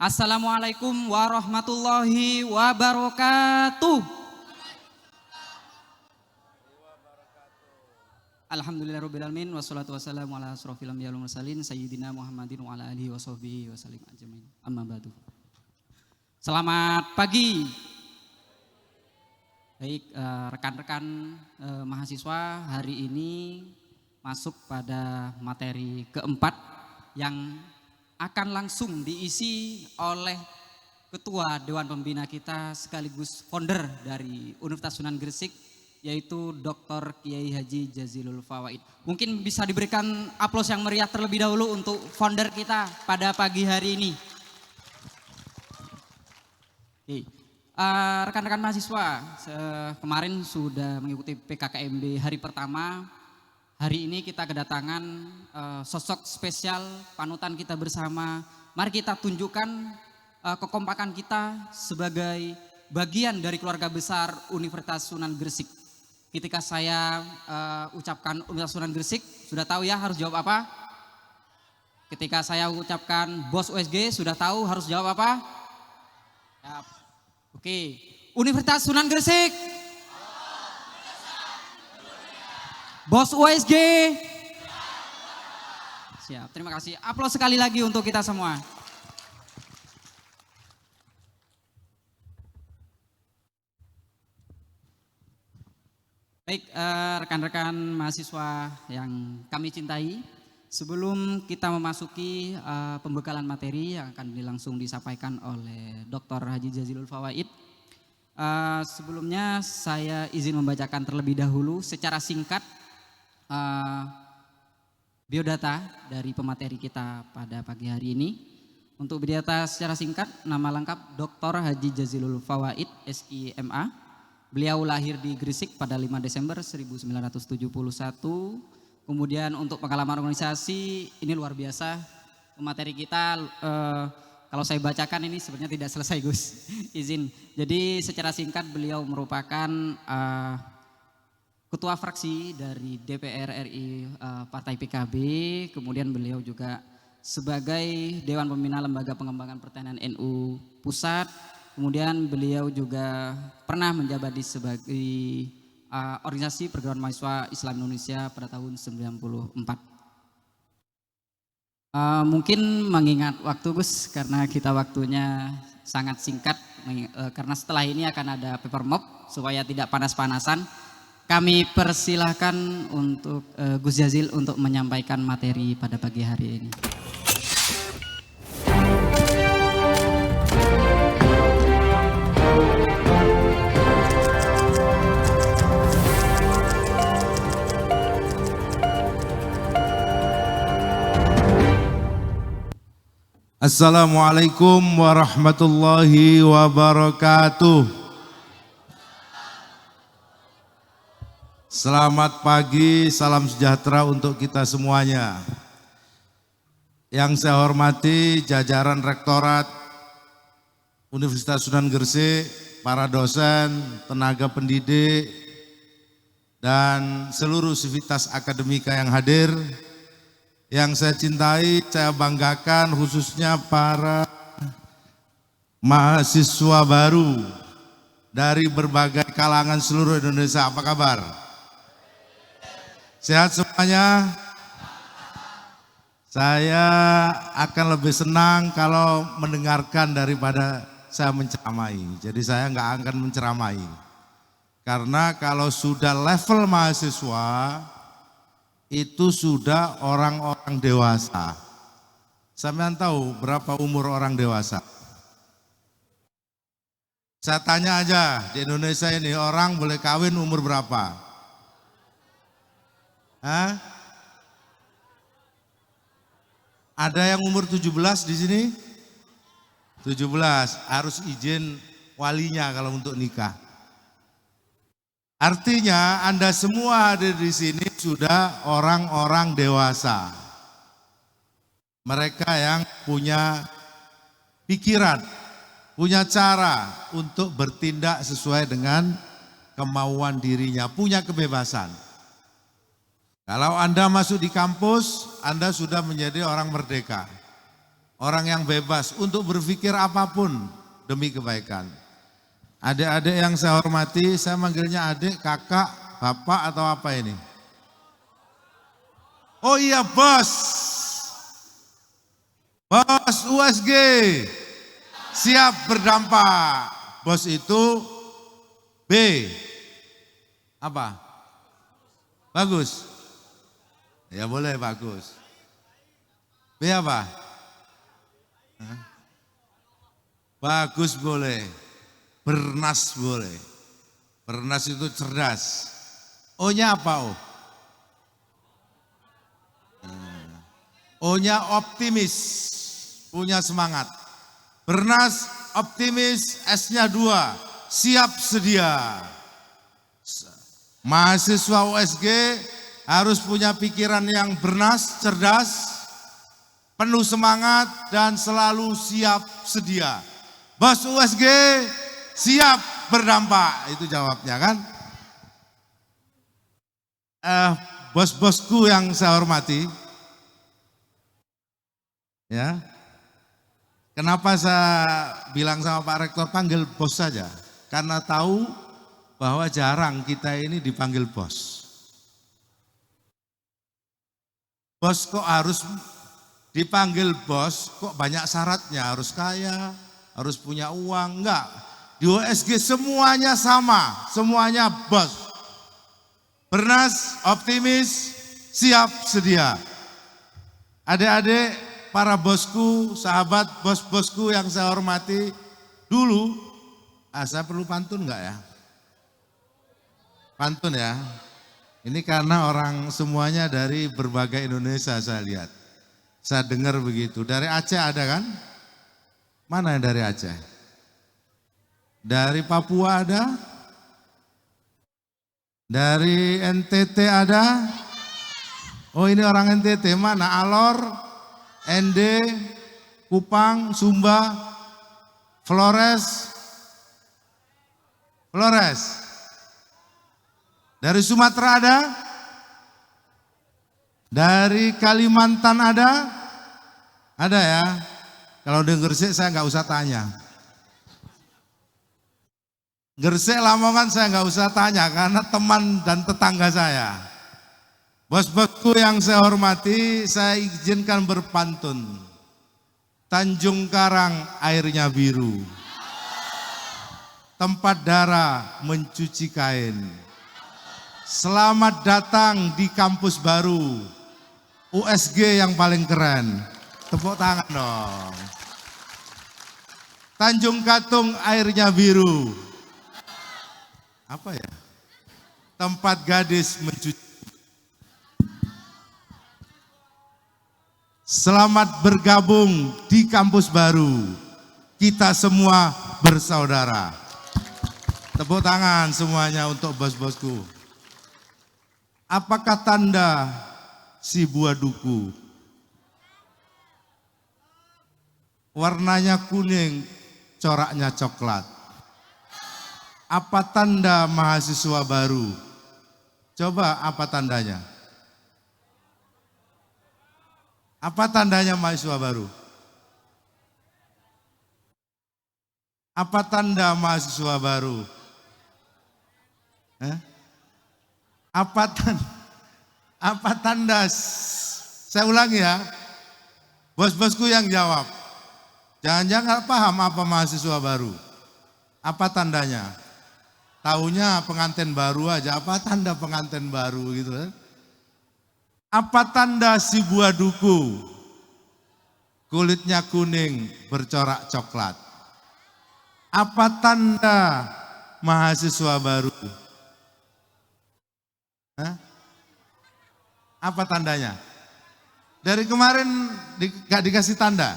Assalamualaikum warahmatullahi wabarakatuh. Alhamdulillahirrabbilalamin. Wassalatu wassalamu ala asrofil anbiya wal mursalin sayyidina Muhammadin wa ala alihi wa sahbihi wa sallim ajmain. Amma ba'du. Selamat pagi. Baik, rekan-rekan mahasiswa, hari ini masuk pada materi keempat yang akan langsung diisi oleh Ketua Dewan Pembina kita sekaligus founder dari Universitas Sunan Gresik, yaitu Dr. Kiai Haji Jazilul Fawaid. Mungkin bisa diberikan aplaus yang meriah terlebih dahulu untuk founder kita pada pagi hari ini. Oke. Rekan-rekan mahasiswa, kemarin sudah mengikuti PKKMB hari pertama. Hari ini kita kedatangan sosok spesial, panutan kita bersama. Mari kita tunjukkan kekompakan kita sebagai bagian dari keluarga besar Universitas Sunan Gresik. Ketika saya ucapkan Universitas Sunan Gresik, sudah tahu ya harus jawab apa? Ketika saya ucapkan Bos USG, sudah tahu harus jawab apa? Ya. Oke, Universitas Sunan Gresik. Bos USG. Siap, terima kasih. Aplaus sekali lagi untuk kita semua. Baik, rekan-rekan mahasiswa yang kami cintai, sebelum kita memasuki pembekalan materi yang akan langsung disampaikan oleh Dr. Haji Jazilul Fawaid, sebelumnya saya izin membacakan terlebih dahulu secara singkat biodata dari pemateri kita pada pagi hari ini. Untuk biodata secara singkat, nama lengkap Dr. Haji Jazilul Fawaid, SIMA. Beliau lahir di Gresik pada 5 Desember 1971. Kemudian untuk pengalaman organisasi, ini luar biasa. Pemateri kita, kalau saya bacakan ini sebenarnya tidak selesai Gus, izin. Jadi secara singkat beliau merupakan Ketua fraksi dari DPR RI Partai PKB, kemudian beliau juga sebagai Dewan Pembina Lembaga Pengembangan Pertanian NU Pusat, kemudian beliau juga pernah menjabat sebagai organisasi Perguruan Mahasiswa Islam Indonesia pada tahun 94. Mungkin mengingat waktu Gus, karena kita waktunya sangat singkat, karena setelah ini akan ada paper mob supaya tidak panas-panasan. Kami persilahkan untuk Gus Jazil untuk menyampaikan materi pada pagi hari ini. Assalamualaikum warahmatullahi wabarakatuh. Selamat pagi, salam sejahtera untuk kita semuanya. Yang saya hormati jajaran Rektorat Universitas Sunan Gresik, para dosen, tenaga pendidik, dan seluruh sivitas akademika yang hadir. Yang saya cintai, saya banggakan khususnya para mahasiswa baru dari berbagai kalangan seluruh Indonesia. Apa kabar? Sehat semuanya? Saya akan lebih senang kalau mendengarkan daripada saya menceramai. Jadi saya nggak akan menceramai. Karena kalau sudah level mahasiswa, itu sudah orang-orang dewasa. Sampean tahu berapa umur orang dewasa? Saya tanya aja, di Indonesia ini orang boleh kawin umur berapa? Hah? Ada yang umur 17 di sini? 17, harus izin walinya kalau untuk nikah. Artinya Anda semua hadir di sini sudah orang-orang dewasa. Mereka yang punya pikiran, punya cara untuk bertindak sesuai dengan kemauan dirinya, punya kebebasan. Kalau Anda masuk di kampus, Anda sudah menjadi orang merdeka. orang yang bebas untuk berpikir apapun demi kebaikan. Adik-adik yang saya hormati, saya manggilnya adik, kakak, bapak atau apa ini? Oh iya bos, bos USG, siap berdampak. Bos itu B, apa? Bagus? Ya boleh bagus. B apa? Hah? Bagus boleh, bernas boleh. Bernas itu cerdas. O-nya apa O? O-nya optimis, punya semangat. Bernas, optimis, S-nya 2, siap sedia. Mahasiswa USG harus punya pikiran yang bernas, cerdas, penuh semangat, dan selalu siap sedia. Bos USG siap berdampak, itu jawabnya kan. Bos-bosku yang saya hormati, ya, kenapa saya bilang sama Pak Rektor panggil bos saja? Karena tahu bahwa jarang kita ini dipanggil bos. Bos kok harus dipanggil bos, kok banyak syaratnya, harus kaya, harus punya uang, enggak. Di USG semuanya sama, semuanya bos. Bernas, optimis, siap sedia. Adik-adik, para bosku, sahabat bos-bosku yang saya hormati, dulu, saya perlu pantun enggak ya? Pantun ya. Ini karena orang semuanya dari berbagai Indonesia saya lihat. Saya dengar begitu. Dari Aceh ada kan? Mana yang dari Aceh? Dari Papua ada? Dari NTT ada? Oh ini orang NTT, mana? Alor, ND, Kupang, Sumba, Flores. Flores. Dari Sumatera ada? Dari Kalimantan ada? Ada ya? Kalau di Gresik saya nggak usah tanya. Gresik Lamongan saya nggak usah tanya karena teman dan tetangga saya. Bos-bosku yang saya hormati, saya izinkan berpantun. Tanjung Karang airnya biru, tempat darah mencuci kain. Selamat datang di kampus baru, USG yang paling keren. Tepuk tangan dong. Tanjung Katung airnya biru. Apa ya? Tempat gadis mencuci. Selamat bergabung di kampus baru. Kita semua bersaudara. Tepuk tangan semuanya untuk bos-bosku. Apakah tanda si buah duku? Warnanya kuning, coraknya coklat. Apa tanda mahasiswa baru? Coba apa tandanya? Apa tandanya mahasiswa baru? Apa tanda mahasiswa baru? Apa tanda? Saya ulangi ya, bos-bosku yang jawab. Jangan-jangan paham apa mahasiswa baru? Apa tandanya? Taunya pengantin baru aja, apa tanda pengantin baru gitu kan? Apa tanda si buah duku? Kulitnya kuning, bercorak coklat. Apa tanda mahasiswa baru? Apa tandanya? Dari kemarin gak dikasih tanda.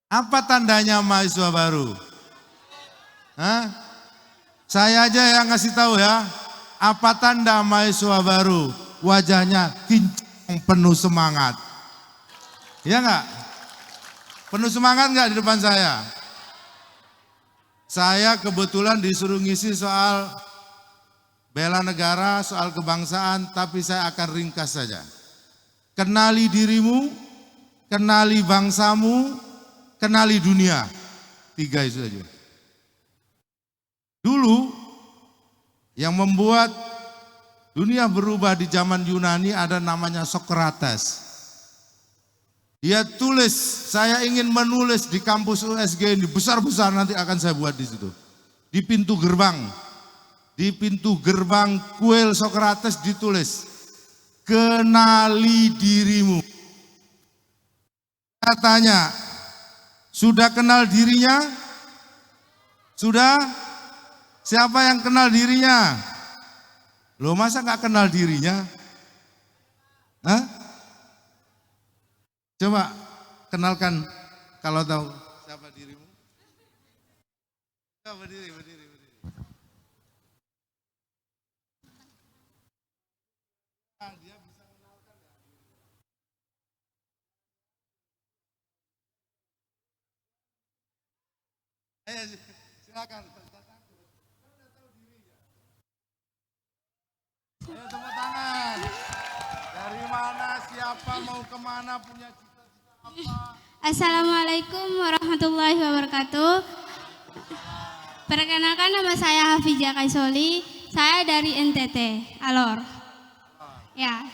Apa tandanya mahasiswa baru? Saya aja yang ngasih tahu ya. Apa tanda mahasiswa baru? Wajahnya kinclong, penuh semangat. Iya enggak? Penuh semangat enggak di depan saya? Saya kebetulan disuruh ngisi soal bela negara, soal kebangsaan, tapi saya akan ringkas saja. Kenali dirimu, kenali bangsamu, kenali dunia. 3 itu saja. Dulu yang membuat dunia berubah di zaman Yunani ada namanya Sokrates. Dia tulis, saya ingin menulis di kampus USG ini besar-besar, nanti akan saya buat di situ. Di pintu gerbang kuil Sokrates ditulis, kenali dirimu. Saya tanya, sudah kenal dirinya? Sudah? Siapa yang kenal dirinya? Loh, masa nggak kenal dirinya? Hah? Coba kenalkan kalau tahu siapa dirimu. Coba berdiri. Dia bisa kenalkan ya? Ayo silakan. Ayo tepuk tangan. Dari mana, siapa, mau kemana, punya cita-cita apa? Assalamualaikum warahmatullahi wabarakatuh. Perkenalkan, nama saya Hafizah Kaisoli. Saya dari NTT, Alor. Ya.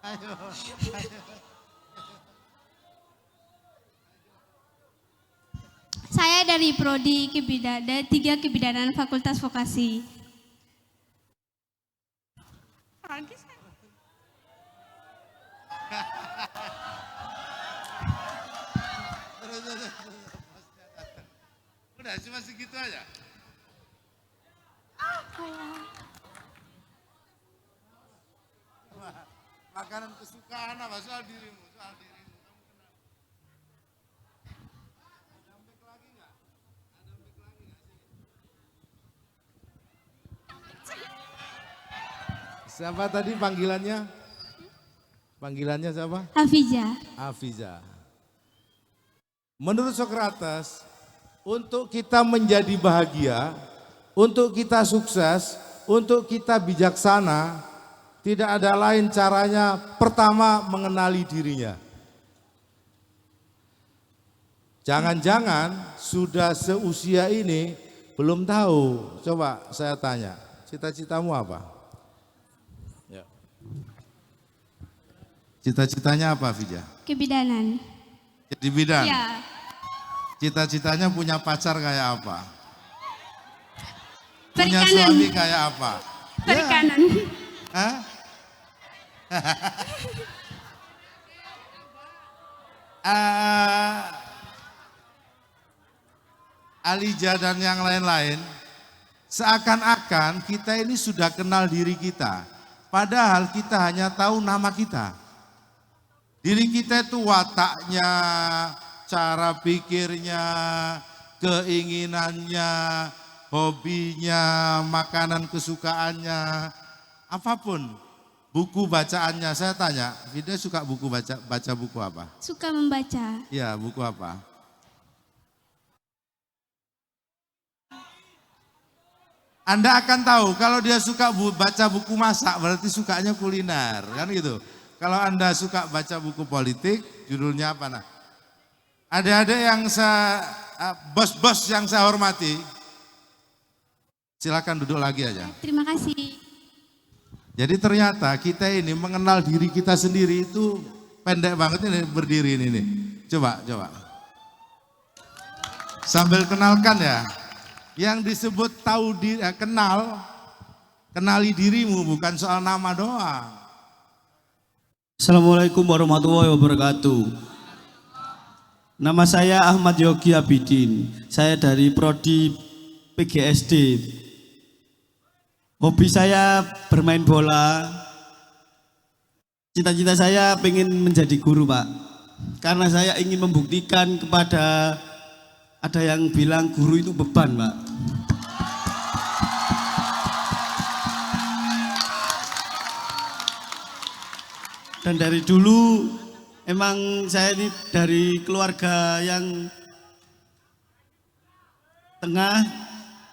Ayo. Saya dari Prodi Kebidanan, 3 Kebidanan Fakultas Vokasi. Terus. Udah cuma segitu aja. Makanan kesukaan apa? Soal dirimu. Kamu kenal. Ada mic lagi nggak? Siapa tadi panggilannya? Panggilannya siapa? Hafizah. Hafizah. Menurut Sokrates, untuk kita menjadi bahagia, untuk kita sukses, untuk kita bijaksana, tidak ada lain caranya, pertama mengenali dirinya. Jangan-jangan sudah seusia ini belum tahu. Coba saya tanya, cita-citamu apa? Ya. Cita-citanya apa, Fija? Kebidanan. Jadi bidan. Ya. Cita-citanya punya pacar kayak apa? Punya Perikanan. suami kayak apa? Perikanan. Hah? Alija dan yang lain-lain, seakan-akan kita ini sudah kenal diri kita. Padahal kita hanya tahu nama kita. Diri kita itu wataknya, cara pikirnya, keinginannya, hobinya, makanan kesukaannya, apapun. Buku bacaannya, saya tanya, Vida suka baca buku apa? Suka membaca. Ya, buku apa? Anda akan tahu kalau dia suka baca buku masak berarti sukanya kuliner, kan gitu. Kalau Anda suka baca buku politik, judulnya apa nah? Adik-adik yang bos-bos yang saya hormati, silakan duduk lagi aja. Terima kasih. Jadi ternyata kita ini mengenal diri kita sendiri itu pendek banget ini berdiri ini nih. Coba. Sambil kenalkan ya. Yang disebut tahu diri, kenali dirimu bukan soal nama doang. Assalamualaikum warahmatullahi wabarakatuh. Nama saya Ahmad Yogi Abidin. Saya dari Prodi PGSD. Hobi saya bermain bola. Cita-cita saya pengen menjadi guru, Pak. Karena saya ingin membuktikan kepada ada yang bilang guru itu beban, Pak. Dan dari dulu emang saya ini dari keluarga yang tengah,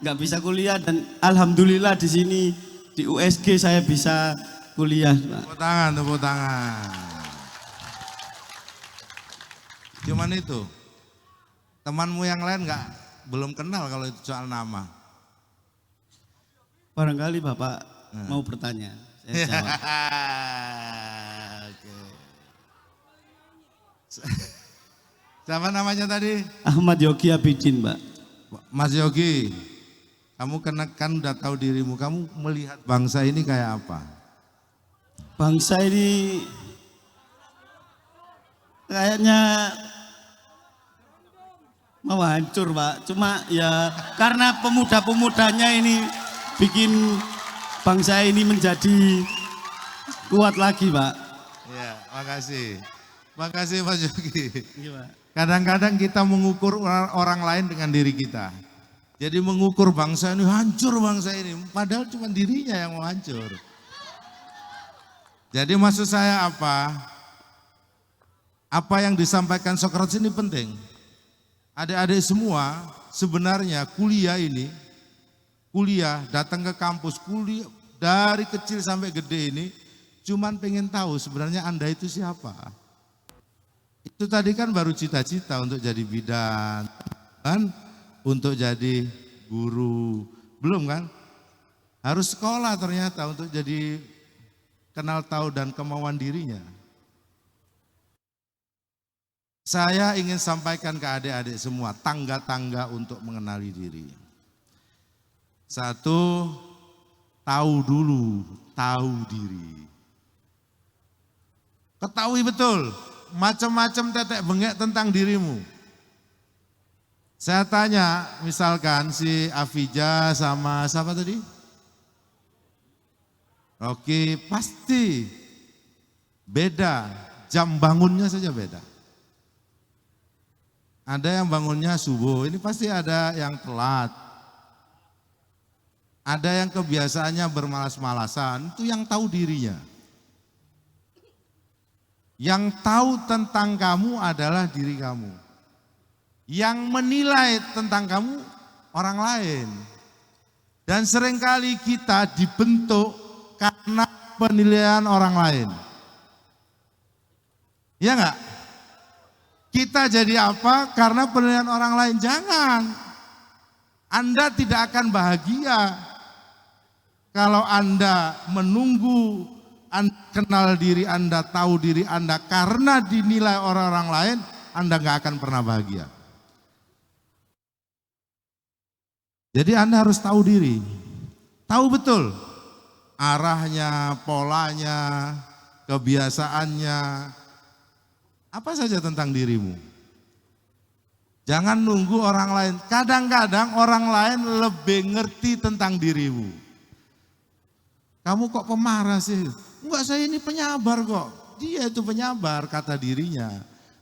nggak bisa kuliah dan alhamdulillah di sini di USG saya bisa kuliah, Pak. Tepuk tangan, tepuk tangan. Cuman itu. Temanmu yang lain belum kenal kalau itu soal nama. Barangkali Bapak mau bertanya. Saya jawab. Oke. Siapa namanya tadi? Ahmad Yogi Abidin, Pak. Mas Yogi, kamu kan udah tahu dirimu, kamu melihat bangsa ini kayak apa? Bangsa ini kayaknya mau hancur, Pak. Cuma ya karena pemuda-pemudanya ini bikin bangsa ini menjadi kuat lagi, Pak. Ya, makasih. Makasih Mas Yogi. Iya, Pak. Kadang-kadang kita mengukur orang lain dengan diri kita. Jadi mengukur bangsa ini, hancur bangsa ini. Padahal cuma dirinya yang mau hancur. Jadi maksud saya apa? Apa yang disampaikan Socrates ini penting. Adik-adik semua sebenarnya kuliah datang ke kampus, kuliah dari kecil sampai gede ini cuman pengen tahu sebenarnya Anda itu siapa. Itu tadi kan baru cita-cita untuk jadi bidan, kan? Untuk jadi guru, belum kan? Harus sekolah ternyata untuk jadi kenal tahu dan kemauan dirinya. Saya ingin sampaikan ke adik-adik semua tangga-tangga untuk mengenali diri. Satu, tahu dulu, tahu diri. Ketahui betul macam-macam tetek bengek tentang dirimu. Saya tanya, misalkan si Afija sama siapa tadi? Oke, pasti beda, jam bangunnya saja beda. Ada yang bangunnya subuh, ini pasti ada yang telat. Ada yang kebiasaannya bermalas-malasan, itu yang tahu dirinya. Yang tahu tentang kamu adalah diri kamu. Yang menilai tentang kamu orang lain. Dan seringkali kita dibentuk karena penilaian orang lain. Ya enggak? Kita jadi apa? Karena penilaian orang lain. Jangan. Anda tidak akan bahagia kalau Anda menunggu Anda kenal diri Anda, tahu diri Anda karena dinilai orang-orang lain, Anda nggak akan pernah bahagia. Jadi Anda harus tahu diri, tahu betul arahnya, polanya, kebiasaannya, apa saja tentang dirimu. Jangan nunggu orang lain. Kadang-kadang orang lain lebih ngerti tentang dirimu. Kamu kok pemarah sih? Enggak, saya ini penyabar kok. Dia itu penyabar, kata dirinya.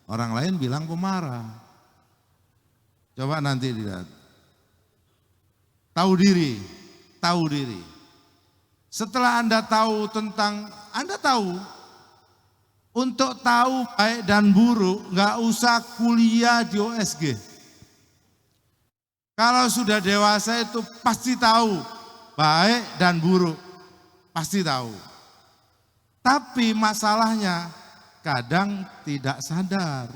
Orang lain bilang pemarah. Coba nanti dilihat. Tahu diri, tahu diri. Setelah Anda tahu tentang, Anda tahu. Untuk tahu baik dan buruk, enggak usah kuliah di OSG. Kalau sudah dewasa itu pasti tahu baik dan buruk. Pasti tahu. Tapi masalahnya kadang tidak sadar.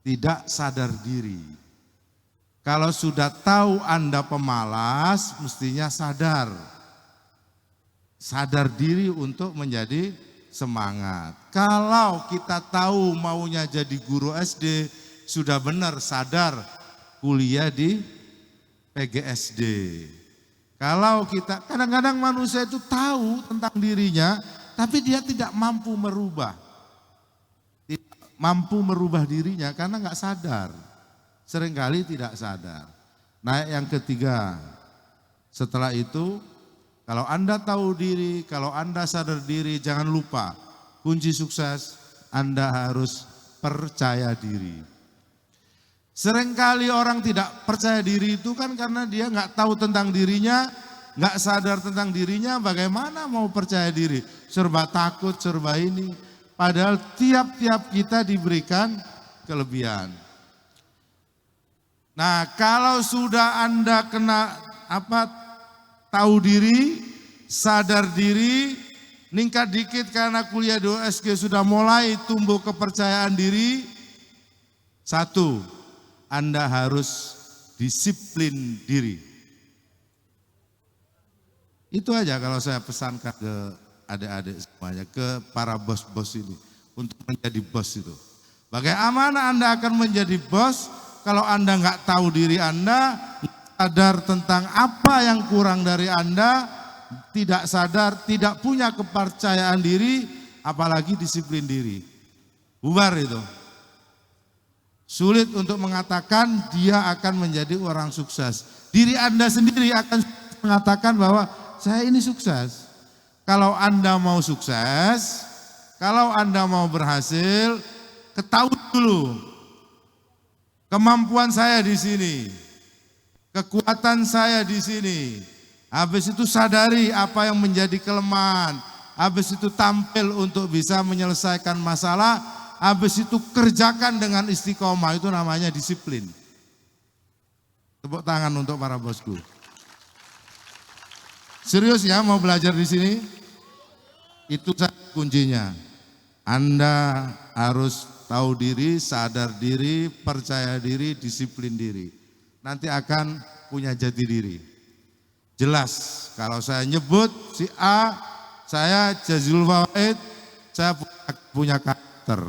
Tidak sadar diri. Kalau sudah tahu Anda pemalas, mestinya sadar. Sadar diri untuk menjadi semangat. Kalau kita tahu maunya jadi guru SD, sudah benar sadar kuliah di PGSD. Kalau kita, kadang-kadang manusia itu tahu tentang dirinya, tapi dia tidak mampu merubah. Tidak mampu merubah dirinya karena nggak sadar. Seringkali tidak sadar. Nah yang ketiga, setelah itu, kalau Anda tahu diri, kalau Anda sadar diri, jangan lupa, kunci sukses Anda harus percaya diri. Seringkali orang tidak percaya diri itu kan karena dia nggak tahu tentang dirinya, nggak sadar tentang dirinya, bagaimana mau percaya diri? Serba takut, serba ini. Padahal tiap-tiap kita diberikan kelebihan. Nah, kalau sudah Anda tahu diri, sadar diri, ningkat dikit karena kuliah di USG sudah mulai tumbuh kepercayaan diri. Satu, Anda harus disiplin diri. Itu aja kalau saya pesankan ke adik-adik semuanya, ke para bos-bos ini untuk menjadi bos itu. Bagaimana Anda akan menjadi bos kalau Anda nggak tahu diri Anda, sadar tentang apa yang kurang dari Anda, tidak sadar, tidak punya kepercayaan diri, apalagi disiplin diri. Bubar itu. Sulit untuk mengatakan dia akan menjadi orang sukses. Diri Anda sendiri akan mengatakan bahwa saya ini sukses. Kalau Anda mau sukses, kalau Anda mau berhasil, ketahui dulu kemampuan saya di sini, kekuatan saya di sini. Habis itu sadari apa yang menjadi kelemahan. Habis itu tampil untuk bisa menyelesaikan masalah. Habis itu kerjakan dengan istiqomah, itu namanya disiplin. Tepuk tangan untuk para bosku. Serius ya mau belajar di sini? Itu kuncinya. Anda harus tahu diri, sadar diri, percaya diri, disiplin diri. Nanti akan punya jati diri. Jelas, kalau saya nyebut si A, saya Jazilul Fawaid, saya punya karakter.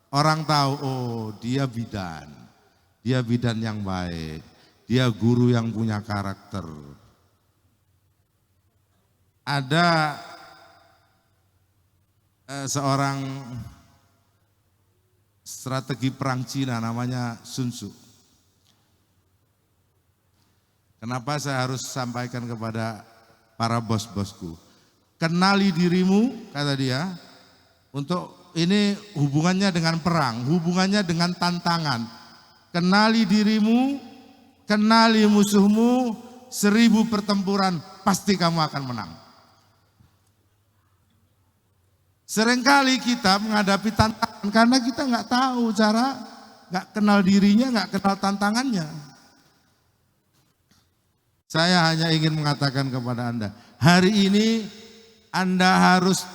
Orang tahu, oh dia bidan yang baik, dia guru yang punya karakter. Ada seorang strategi perang Cina namanya Sun Tzu. Kenapa saya harus sampaikan kepada para bos-bosku? Kenali dirimu, kata dia, untuk ini hubungannya dengan perang, hubungannya dengan tantangan. Kenali dirimu, kenali musuhmu, 1000 pertempuran pasti kamu akan menang. Seringkali kita menghadapi tantangan karena kita nggak tahu cara, nggak kenal dirinya, nggak kenal tantangannya. Saya hanya ingin mengatakan kepada Anda, hari ini Anda harus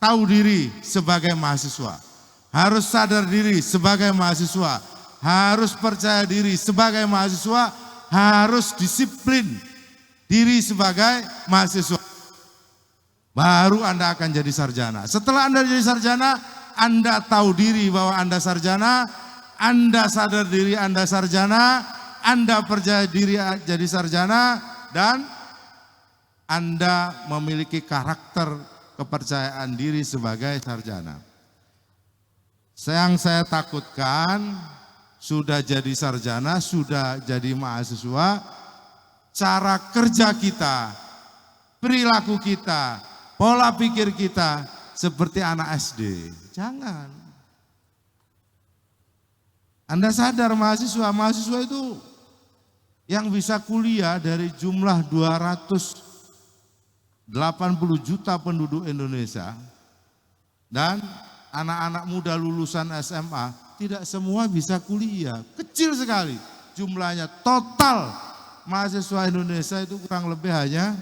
tahu diri sebagai mahasiswa, harus sadar diri sebagai mahasiswa, harus percaya diri sebagai mahasiswa, harus disiplin diri sebagai mahasiswa. Baru Anda akan jadi sarjana. Setelah Anda jadi sarjana, Anda tahu diri bahwa Anda sarjana, Anda sadar diri Anda sarjana, Anda percaya diri jadi sarjana, dan Anda memiliki karakter kepercayaan diri sebagai sarjana. Yang saya takutkan, sudah jadi sarjana, sudah jadi mahasiswa, cara kerja kita, perilaku kita, pola pikir kita seperti anak SD. Jangan. Anda sadar mahasiswa itu yang bisa kuliah dari jumlah 280 juta penduduk Indonesia dan anak-anak muda lulusan SMA tidak semua bisa kuliah. Kecil sekali jumlahnya. Total mahasiswa Indonesia itu kurang lebih hanya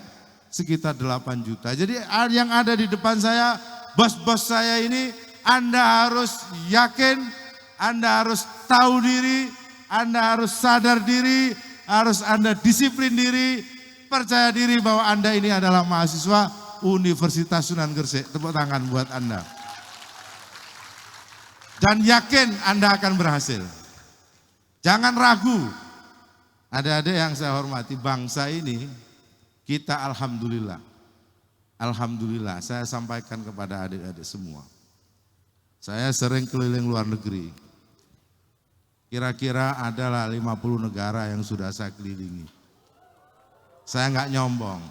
sekitar 8 juta. Jadi yang ada di depan saya, bos-bos saya ini, Anda harus yakin, Anda harus tahu diri, Anda harus sadar diri, harus Anda disiplin diri, percaya diri bahwa Anda ini adalah mahasiswa Universitas Sunan Gresik. Tepuk tangan buat Anda. Dan yakin Anda akan berhasil. Jangan ragu. Adik-adik yang saya hormati, bangsa ini kita alhamdulillah. Alhamdulillah, saya sampaikan kepada adik-adik semua. Saya sering keliling luar negeri. Kira-kira adalah 50 negara yang sudah saya kelilingi. Saya nggak nyombong.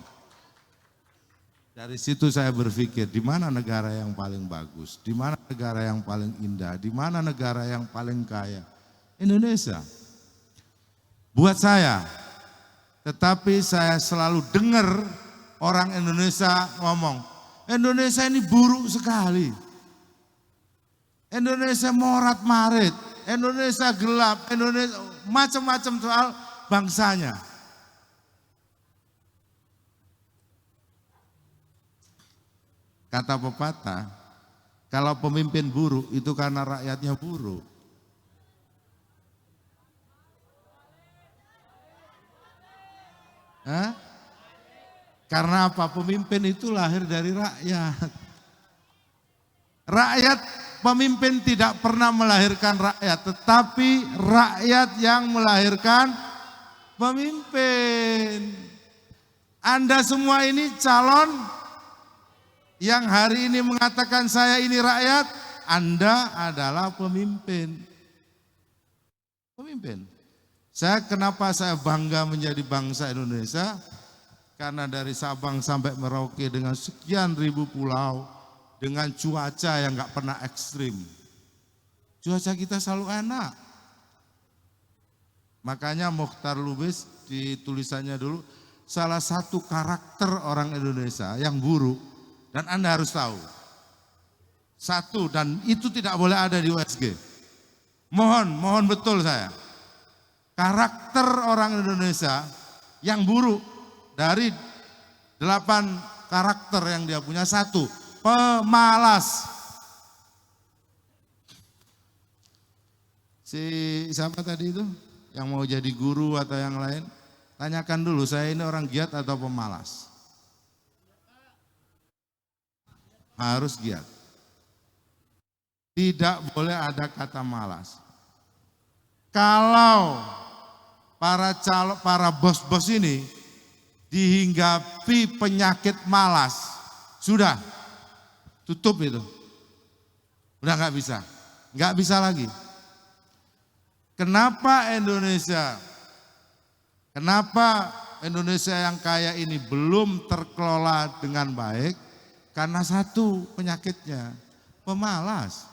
Dari situ saya berpikir, di mana negara yang paling bagus, di mana negara yang paling indah, di mana negara yang paling kaya? Indonesia. Buat saya, tetapi saya selalu dengar orang Indonesia ngomong, Indonesia ini buruk sekali. Indonesia morat-marit, Indonesia gelap, Indonesia macam-macam soal bangsanya. Kata pepatah, kalau pemimpin buruk itu karena rakyatnya buruk. Hah? Karena apa? Pemimpin itu lahir dari rakyat. Rakyat, pemimpin tidak pernah melahirkan rakyat, tetapi rakyat yang melahirkan pemimpin. Anda semua ini calon yang hari ini mengatakan saya ini rakyat, Anda adalah pemimpin. Pemimpin. Kenapa saya bangga menjadi bangsa Indonesia? Karena dari Sabang sampai Merauke dengan sekian ribu pulau, dengan cuaca yang gak pernah ekstrim. Cuaca kita selalu enak. Makanya Mokhtar Lubis di tulisannya dulu, salah satu karakter orang Indonesia yang buruk, dan Anda harus tahu. Satu, dan itu tidak boleh ada di USG. Mohon betul saya. Karakter orang Indonesia yang buruk dari 8 karakter yang dia punya, satu, pemalas. Siapa tadi itu yang mau jadi guru atau yang lain? Tanyakan dulu, saya ini orang giat atau pemalas? Harus giat. Tidak boleh ada kata malas. Kalau para bos-bos ini dihinggapi penyakit malas, sudah tutup itu. Udah nggak bisa lagi. Kenapa Indonesia yang kaya ini belum terkelola dengan baik? Karena satu penyakitnya, pemalas.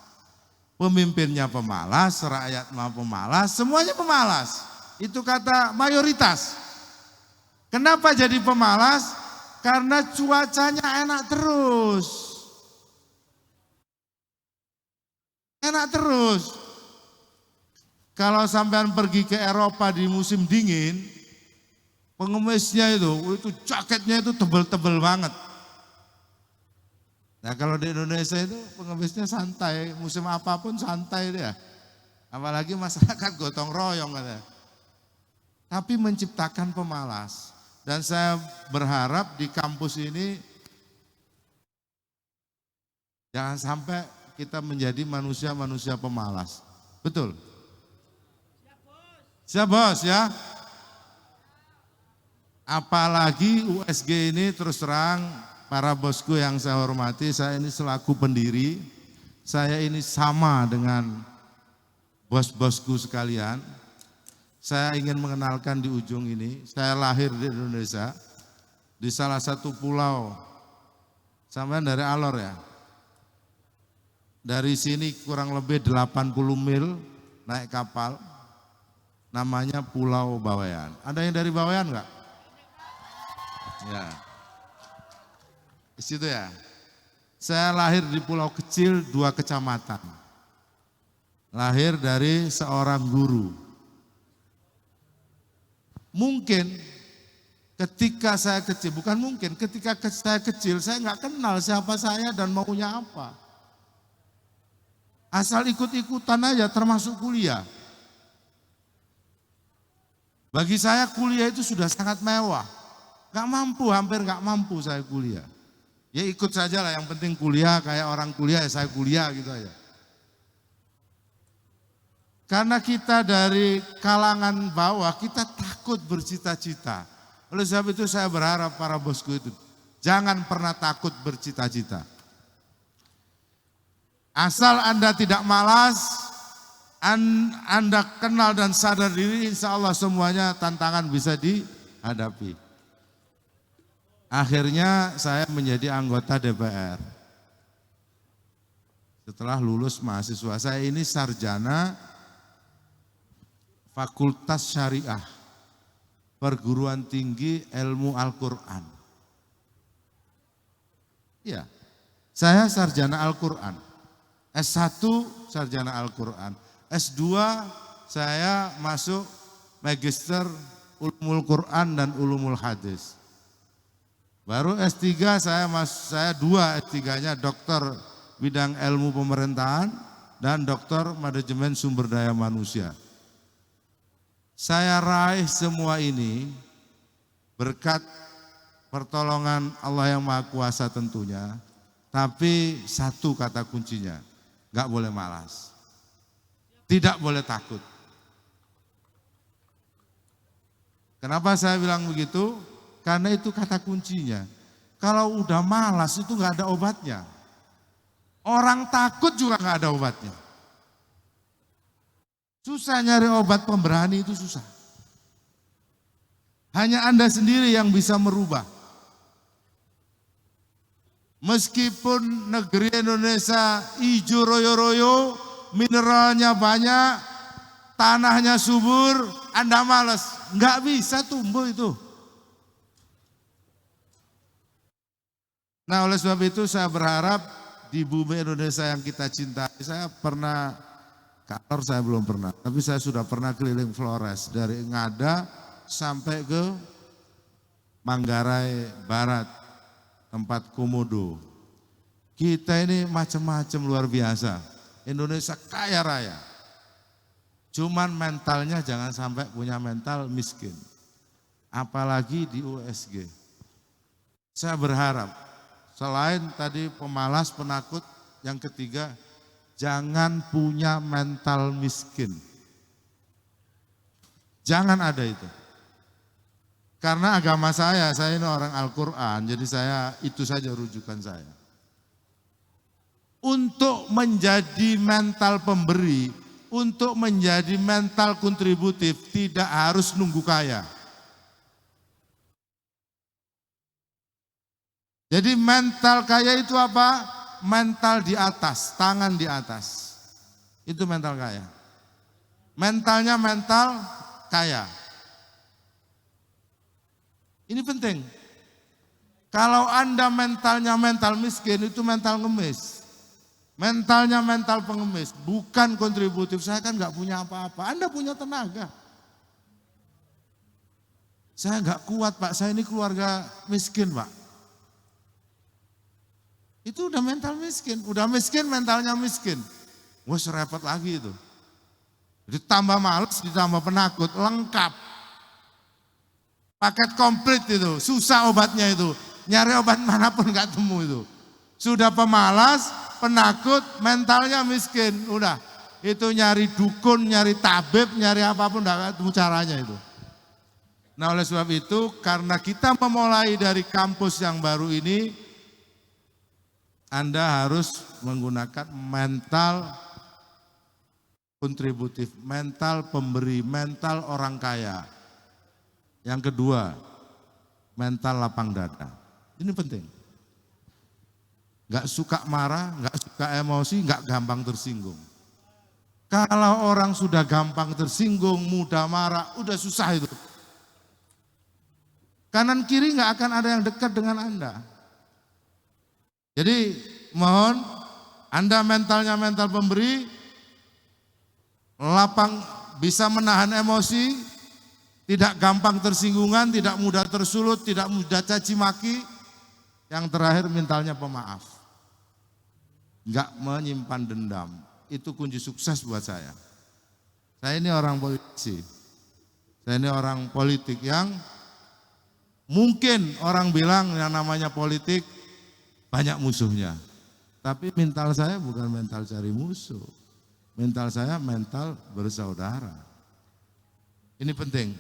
Pemimpinnya pemalas, rakyat mah pemalas, semuanya pemalas. Itu kata mayoritas. Kenapa jadi pemalas? Karena cuacanya enak terus. Enak terus. Kalau sampean pergi ke Eropa di musim dingin, pengemisnya itu jaketnya itu tebel-tebel banget. Nah kalau di Indonesia itu pengemisnya santai, musim apapun santai dia. Apalagi masyarakat gotong royong katanya. Tapi menciptakan pemalas. Dan saya berharap di kampus ini jangan sampai kita menjadi manusia-manusia pemalas. Betul? Siap bos ya. Apalagi USG ini terus terang para bosku yang saya hormati, saya ini selaku pendiri, saya ini sama dengan bos-bosku sekalian. Saya ingin mengenalkan di ujung ini, saya lahir di Indonesia, di salah satu pulau, sampai dari Alor ya. Dari sini kurang lebih 80 mil naik kapal, namanya Pulau Bawean. Ada yang dari Bawean enggak? Ya. Di situ ya. Saya lahir di pulau kecil 2 kecamatan. Lahir dari seorang guru. Mungkin ketika saya kecil, bukan mungkin, ketika saya kecil saya nggak kenal siapa saya dan maunya apa. Asal ikut-ikutan aja termasuk kuliah. Bagi saya kuliah itu sudah sangat mewah. Hampir nggak mampu saya kuliah. Ya ikut saja lah, yang penting kuliah, kayak orang kuliah ya saya kuliah gitu aja. Karena kita dari kalangan bawah, kita takut bercita-cita. Oleh sebab itu saya berharap para bosku itu, jangan pernah takut bercita-cita. Asal Anda tidak malas, Anda kenal dan sadar diri, insya Allah semuanya tantangan bisa dihadapi. Akhirnya saya menjadi anggota DPR. Setelah lulus mahasiswa, saya ini sarjana Fakultas Syariah, Perguruan Tinggi Ilmu Al-Quran. Iya, saya sarjana Al-Quran. S1 sarjana Al-Quran. S2 saya masuk Magister Ulumul Quran dan Ulumul Hadis. Baru S3 saya 2 S3-nya dokter bidang ilmu pemerintahan dan dokter manajemen sumber daya manusia. Saya raih semua ini berkat pertolongan Allah yang Maha Kuasa tentunya. Tapi satu kata kuncinya, enggak boleh malas. Tidak boleh takut. Kenapa saya bilang begitu? Karena itu kata kuncinya. Kalau udah malas itu enggak ada obatnya. Orang takut juga enggak ada obatnya. Susah nyari obat pemberani itu susah. Hanya Anda sendiri yang bisa merubah. Meskipun negeri Indonesia hijau royo-royo, mineralnya banyak, tanahnya subur, Anda malas, enggak bisa tumbuh itu. Nah, oleh sebab itu saya berharap di bumi Indonesia yang kita cintai, saya pernah, kantor saya belum pernah, tapi saya sudah pernah keliling Flores dari Ngada sampai ke Manggarai Barat, tempat komodo. Kita ini macam-macam luar biasa. Indonesia kaya raya. Cuman mentalnya jangan sampai punya mental miskin. Apalagi di USG. Saya berharap selain tadi pemalas, penakut, yang ketiga jangan punya mental miskin. Jangan ada itu. Karena agama saya ini orang Al-Quran, jadi itu saja rujukan saya. Untuk menjadi mental pemberi, untuk menjadi mental kontributif, tidak harus nunggu kaya. Jadi mental kaya itu apa? Mental di atas, tangan di atas. Itu mental kaya. Mentalnya mental kaya. Ini penting. Kalau Anda mentalnya mental miskin, itu mental ngemis. Mentalnya mental pengemis, bukan kontributif. Saya kan nggak punya apa-apa, Anda punya tenaga. Saya nggak kuat Pak, saya ini keluarga miskin Pak. Itu udah mental miskin, mentalnya miskin. Wah repot lagi itu. Ditambah malas, ditambah penakut, lengkap. Paket komplit itu, susah obatnya itu. Nyari obat manapun nggak temu itu. Sudah pemalas, penakut, mentalnya miskin. Udah, itu nyari dukun, nyari tabib, nyari apapun nggak ketemu caranya itu. Nah oleh sebab itu, karena kita memulai dari kampus yang baru ini, Anda harus menggunakan mental kontributif, mental pemberi, mental orang kaya. Yang kedua, mental lapang dada. Ini penting. Gak suka marah, gak suka emosi, gak gampang tersinggung. Kalau orang sudah gampang tersinggung, mudah marah, udah susah itu. Kanan kiri gak akan ada yang dekat dengan Anda. Jadi mohon Anda mentalnya mental pemberi, lapang, bisa menahan emosi, tidak gampang tersinggungan, tidak mudah tersulut, tidak mudah caci maki. Yang terakhir mentalnya pemaaf. Enggak menyimpan dendam. Itu kunci sukses buat saya. Saya ini orang politisi. Saya ini orang politik yang mungkin orang bilang yang namanya politik banyak musuhnya. Tapi mental saya bukan mental cari musuh. Mental saya mental bersaudara. Ini penting.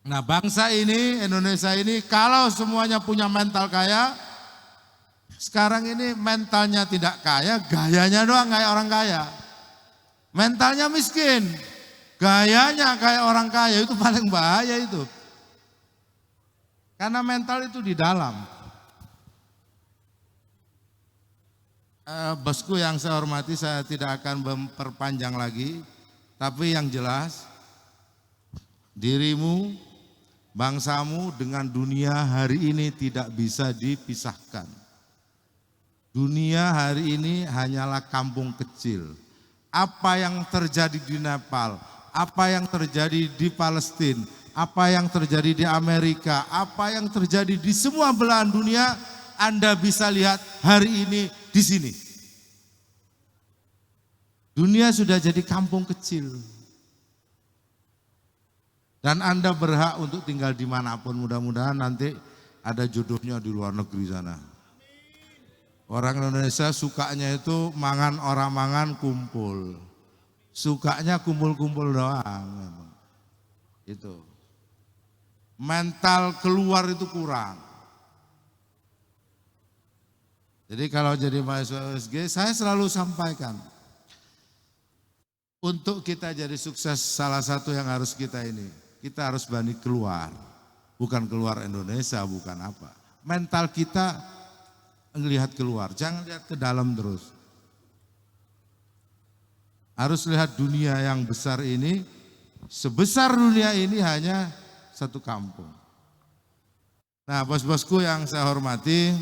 Nah bangsa ini, Indonesia ini kalau semuanya punya mental kaya, sekarang ini mentalnya tidak kaya, gayanya doang kayak orang kaya. Mentalnya miskin, gayanya kayak orang kaya, itu paling bahaya itu. Karena mental itu di dalam. Bosku yang saya hormati, saya tidak akan memperpanjang lagi, tapi yang jelas dirimu, bangsamu dengan dunia hari ini tidak bisa dipisahkan. Dunia hari ini hanyalah kampung kecil. Apa yang terjadi di Nepal, apa yang terjadi di Palestina, apa yang terjadi di Amerika, apa yang terjadi di semua belahan dunia, Anda bisa lihat hari ini di sini. Dunia sudah jadi kampung kecil. Dan Anda berhak untuk tinggal dimanapun, mudah-mudahan nanti ada jodohnya di luar negeri sana. Orang Indonesia sukanya itu mangan orang mangan kumpul. Sukanya kumpul-kumpul doang. Itu. Mental keluar itu kurang. Jadi kalau jadi mahasiswa USG, saya selalu sampaikan. Untuk kita jadi sukses, salah satu yang harus kita harus berani keluar. Bukan keluar Indonesia, bukan apa. Mental kita melihat keluar, jangan lihat ke dalam terus. Harus lihat dunia yang besar ini, sebesar dunia ini hanya satu kampung. Nah, bos-bosku yang saya hormati,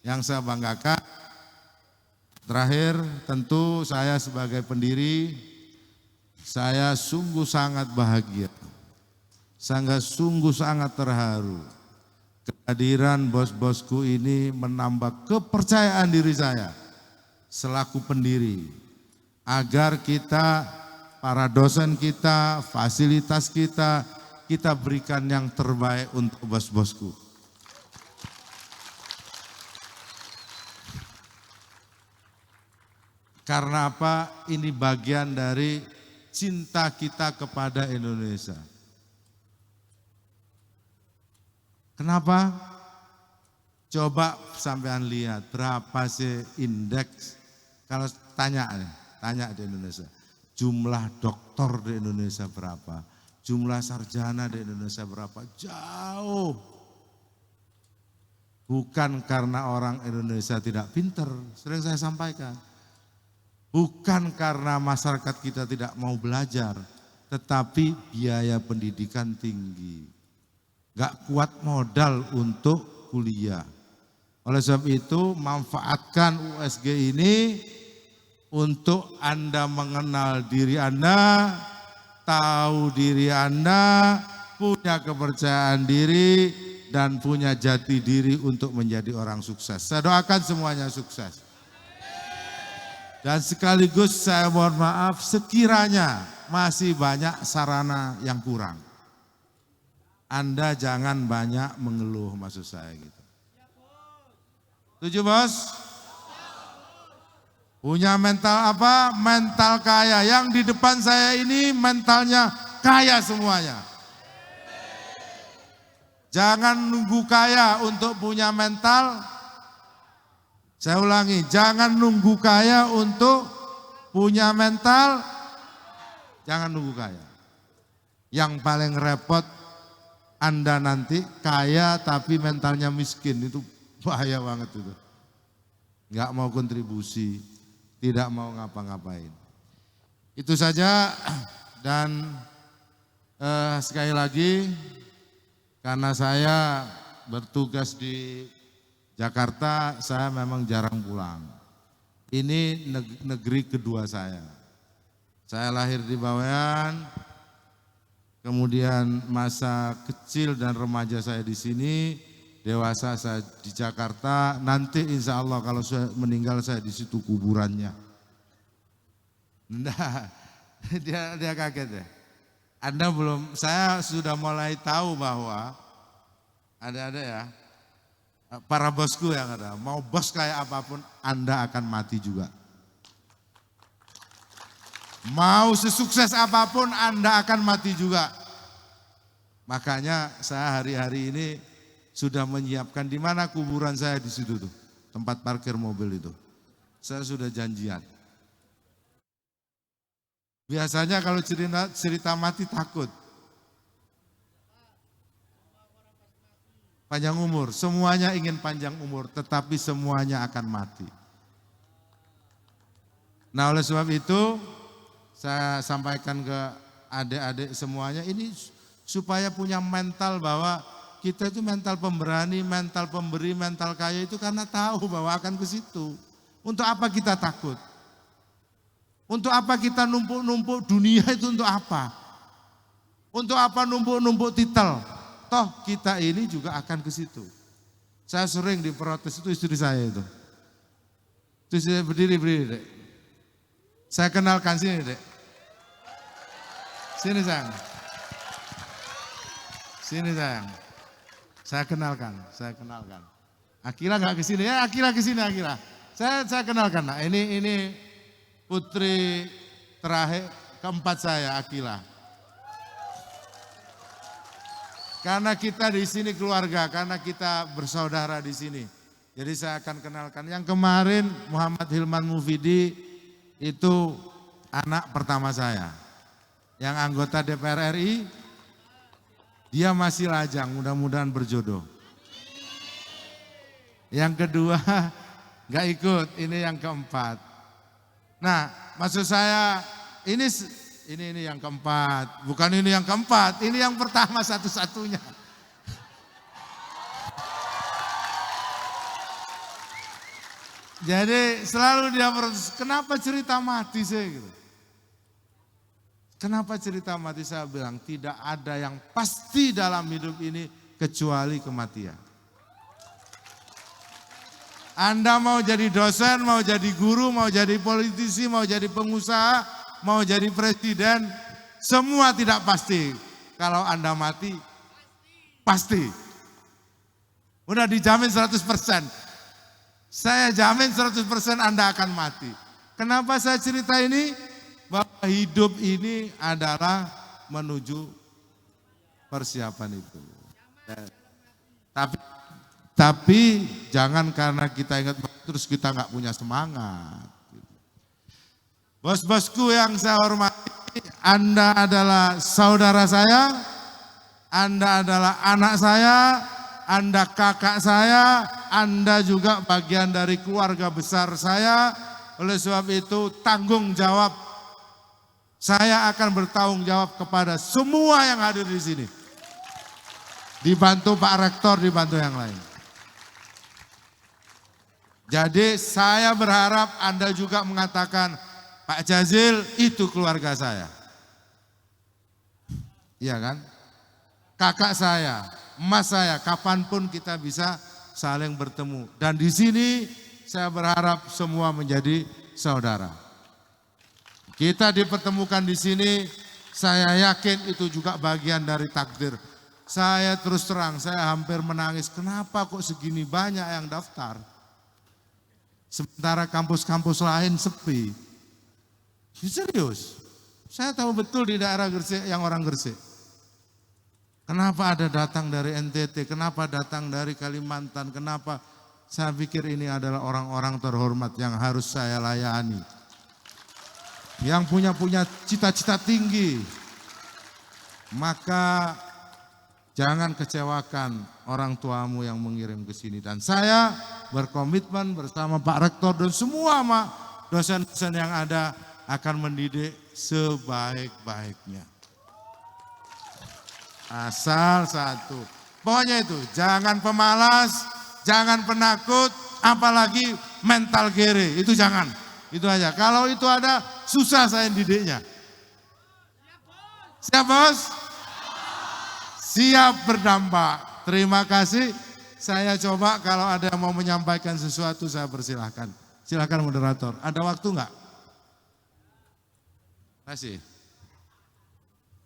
yang saya banggakan, terakhir tentu saya sebagai pendiri, saya sungguh sangat bahagia. Saya sungguh sangat terharu. Kehadiran bos-bosku ini menambah kepercayaan diri saya selaku pendiri. Agar kita, para dosen kita, fasilitas kita berikan yang terbaik untuk bos-bosku. Karena apa? Ini bagian dari cinta kita kepada Indonesia. Kenapa? Coba sampean lihat berapa sih indeks, kalau tanya di Indonesia, jumlah doktor di Indonesia berapa, jumlah sarjana di Indonesia berapa, jauh. Bukan karena orang Indonesia tidak pinter, sering saya sampaikan. Bukan karena masyarakat kita tidak mau belajar, tetapi biaya pendidikan tinggi. Gak kuat modal untuk kuliah. Oleh sebab itu manfaatkan USG ini untuk Anda mengenal diri Anda, tahu diri Anda, punya kepercayaan diri dan punya jati diri untuk menjadi orang sukses. Saya doakan semuanya sukses. Dan sekaligus saya mohon maaf sekiranya masih banyak sarana yang kurang. Anda jangan banyak mengeluh, maksud saya gitu. Setuju bos? Punya mental apa? Mental kaya. Yang di depan saya ini mentalnya kaya semuanya. Jangan nunggu kaya untuk punya mental. Saya ulangi, jangan nunggu kaya untuk punya mental. Jangan nunggu kaya. Yang paling repot Anda nanti kaya tapi mentalnya miskin, itu bahaya banget itu. Enggak mau kontribusi, tidak mau ngapa-ngapain. Itu saja dan sekali lagi karena saya bertugas di Jakarta, saya memang jarang pulang. Ini negeri kedua saya. Saya lahir di Bawean, kemudian masa kecil dan remaja saya di sini, dewasa saya di Jakarta. Nanti insya Allah kalau saya meninggal saya di situ kuburannya. Nah, dia kaget ya. Anda belum, saya sudah mulai tahu bahwa ada ya. Para bosku yang ada, mau bos kayak apapun Anda akan mati juga. Mau sesukses apapun Anda akan mati juga. Makanya saya hari-hari ini sudah menyiapkan di mana kuburan saya di situ tuh, tempat parkir mobil itu. Saya sudah janjian. Biasanya kalau cerita mati takut. Panjang umur, semuanya ingin panjang umur, tetapi semuanya akan mati. Nah oleh sebab itu, saya sampaikan ke adik-adik semuanya, ini supaya punya mental bahwa kita itu mental pemberani, mental pemberi, mental kaya itu karena tahu bahwa akan ke situ. Untuk apa kita takut? Untuk apa kita numpuk-numpuk dunia itu untuk apa? Untuk apa numpuk-numpuk titel? Toh kita ini juga akan ke situ. Saya sering diprotes, itu istri saya itu. Itu saya berdiri, Dek. Saya kenalkan sini, Dek. Sini sayang. Sini sayang. Saya kenalkan. Akila nggak ke sini ya, Akila ke sini Akila. Saya kenalkan. Nah, ini putri terakhir keempat saya, Akila. Karena kita di sini keluarga, karena kita bersaudara di sini. Jadi saya akan kenalkan. Yang kemarin Muhammad Hilman Mufidi itu anak pertama saya. Yang anggota DPR RI, dia masih lajang, mudah-mudahan berjodoh. Yang kedua nggak ikut, ini yang keempat. Nah, maksud saya ini yang keempat, bukan ini yang keempat, ini yang pertama satu-satunya. Jadi selalu dia protes, kenapa cerita mati saya gitu. Kenapa cerita mati, saya bilang tidak ada yang pasti dalam hidup ini kecuali kematian. Anda mau jadi dosen, mau jadi guru, mau jadi politisi, mau jadi pengusaha, mau jadi presiden, semua tidak pasti. Kalau Anda mati, pasti. Udah dijamin 100%. Saya jamin 100% Anda akan mati. Kenapa saya cerita ini? Bahwa hidup ini adalah menuju persiapan itu. Tapi jangan karena kita ingat terus kita nggak punya semangat. Bos-bosku yang saya hormati, Anda adalah saudara saya, Anda adalah anak saya, Anda kakak saya, Anda juga bagian dari keluarga besar saya. Oleh sebab itu tanggung jawab, saya akan bertanggung jawab kepada semua yang hadir di sini. Dibantu Pak Rektor, dibantu yang lain. Jadi saya berharap Anda juga mengatakan, Pak Jazil itu keluarga saya. Iya kan? Kakak saya, emas saya, kapanpun kita bisa saling bertemu. Dan di sini saya berharap semua menjadi saudara. Kita dipertemukan di sini, saya yakin itu juga bagian dari takdir. Saya terus terang, saya hampir menangis. Kenapa kok segini banyak yang daftar? Sementara kampus-kampus lain sepi. Serius, saya tahu betul di daerah Gresik yang orang Gresik. Kenapa ada datang dari NTT, kenapa datang dari Kalimantan, kenapa? Saya pikir ini adalah orang-orang terhormat yang harus saya layani. Yang punya cita-cita tinggi. Maka jangan kecewakan orang tuamu yang mengirim ke sini. Dan saya berkomitmen bersama Pak Rektor dan semua dosen-dosen yang ada akan mendidik sebaik-baiknya. Asal satu. Pokoknya itu, jangan pemalas, jangan penakut, apalagi mental gere. Itu jangan. Itu aja. Kalau itu ada, susah saya didiknya. Siap bos? Siap berdampak. Terima kasih. Saya coba kalau ada yang mau menyampaikan sesuatu, saya persilahkan. Silakan moderator. Ada waktu enggak? Masih.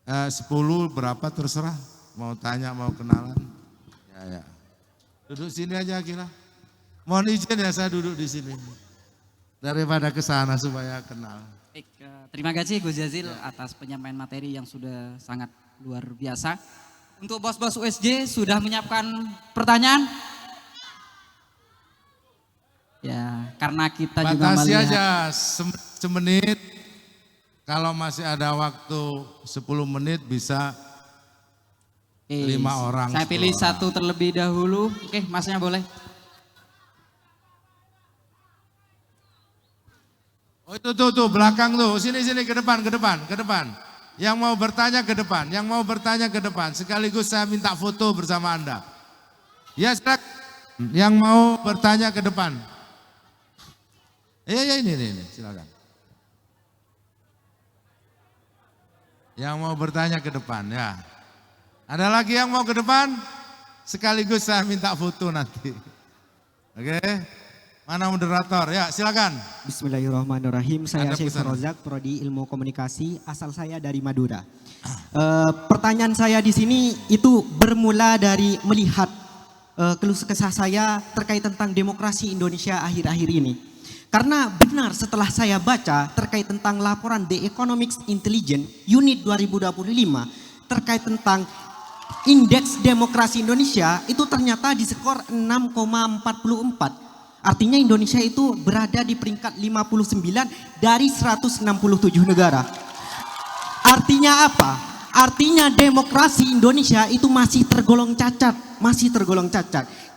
10 berapa terserah. Mau tanya, mau kenalan. Ya. Duduk sini aja Akila. Mohon izin ya saya duduk di sini. Daripada ke sana supaya kenal. Baik, terima kasih Gus Jazil atas penyampaian materi yang sudah sangat luar biasa. Untuk bos-bos USJ sudah menyiapkan pertanyaan? Ya, karena kita juga batasi melihat. aja semenit. Kalau masih ada waktu 10 menit bisa 5 orang. Saya pilih 10 satu terlebih dahulu. Oke, masnya boleh. Oh itu tuh belakang tuh. Sini ke depan. Yang mau bertanya ke depan. Sekaligus saya minta foto bersama Anda. Ya silakan. Yang mau bertanya ke depan. Iya ini silakan. Yang mau bertanya ke depan ya. Ada lagi yang mau ke depan? Sekaligus saya minta foto nanti. Oke. Mana moderator? Ya, silakan. Bismillahirrahmanirrahim. Saya Ada Syekh pesan. Rozak, Prodi Ilmu Komunikasi. Asal saya dari Madura. Pertanyaan saya di sini itu bermula dari melihat keluh kesah saya terkait tentang demokrasi Indonesia akhir-akhir ini. Karena benar setelah saya baca terkait tentang laporan The Economic Intelligence Unit 2025 terkait tentang indeks demokrasi Indonesia itu ternyata diskor 6,44. Artinya Indonesia itu berada di peringkat 59 dari 167 negara. Artinya apa? Artinya demokrasi Indonesia itu masih tergolong cacat,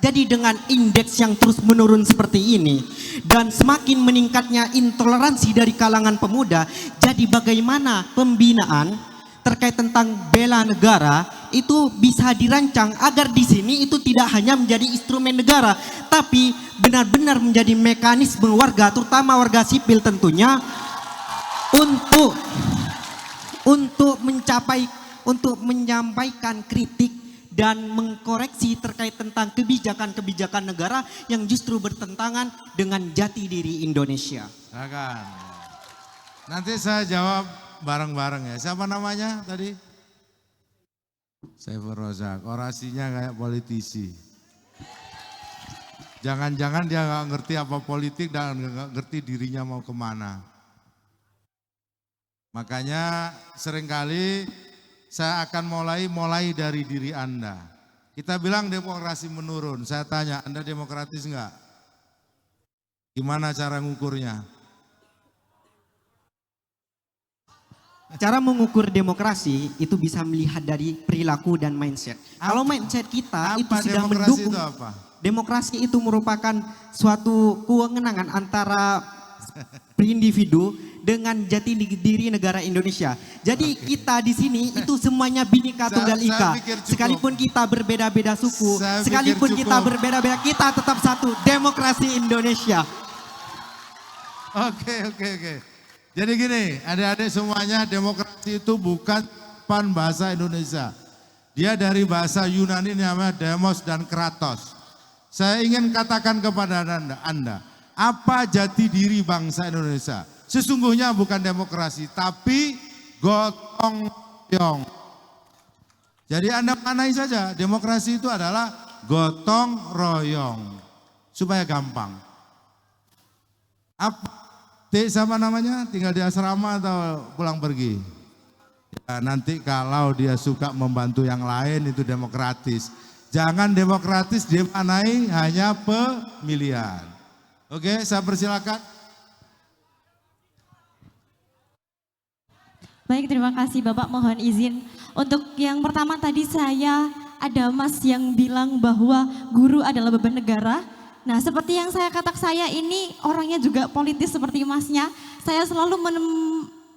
Jadi dengan indeks yang terus menurun seperti ini dan semakin meningkatnya intoleransi dari kalangan pemuda, jadi bagaimana pembinaan terkait tentang bela negara itu bisa dirancang agar di sini itu tidak hanya menjadi instrumen negara, tapi benar-benar menjadi mekanisme warga, terutama warga sipil tentunya, untuk menyampaikan kritik dan mengkoreksi terkait tentang kebijakan-kebijakan negara yang justru bertentangan dengan jati diri Indonesia. Silakan. Nanti saya jawab bareng-bareng ya. Siapa namanya tadi? Saiful Rozak. Orasinya kayak politisi. Jangan-jangan dia nggak ngerti apa politik dan nggak ngerti dirinya mau kemana. Makanya seringkali saya akan mulai dari diri Anda. Kita bilang demokrasi menurun. Saya tanya, Anda demokratis enggak? Gimana cara ngukurnya? Cara mengukur demokrasi itu bisa melihat dari perilaku dan mindset. Kalau mindset kita itu sudah demokrasi mendukung. itu apa? Demokrasi itu merupakan suatu kewenangan antara individu dengan jati diri negara Indonesia. Jadi kita di sini itu semuanya Bhinneka Tunggal Ika. pikir cukup. Sekalipun kita berbeda-beda suku, Saya sekalipun pikir kita cukup. berbeda-beda, kita tetap satu, demokrasi Indonesia. Oke. Jadi gini, adik-adik semuanya, demokrasi itu bukan bahasa Indonesia. Dia dari bahasa Yunani namanya demos dan kratos. Saya ingin katakan kepada Anda, apa jati diri bangsa Indonesia? Sesungguhnya bukan demokrasi, tapi gotong royong. Jadi Anda manai saja, demokrasi itu adalah gotong royong. Supaya gampang. Apa? Sama namanya, tinggal di asrama atau pulang pergi? Ya, nanti kalau dia suka membantu yang lain itu demokratis. Jangan demokratis dimanai hanya pemilihan. Oke, saya persilakan. Baik, terima kasih Bapak, mohon izin. Untuk yang pertama tadi saya ada Mas yang bilang bahwa guru adalah beban negara. Nah, seperti yang saya katakan, saya ini orangnya juga politis seperti Masnya. Saya selalu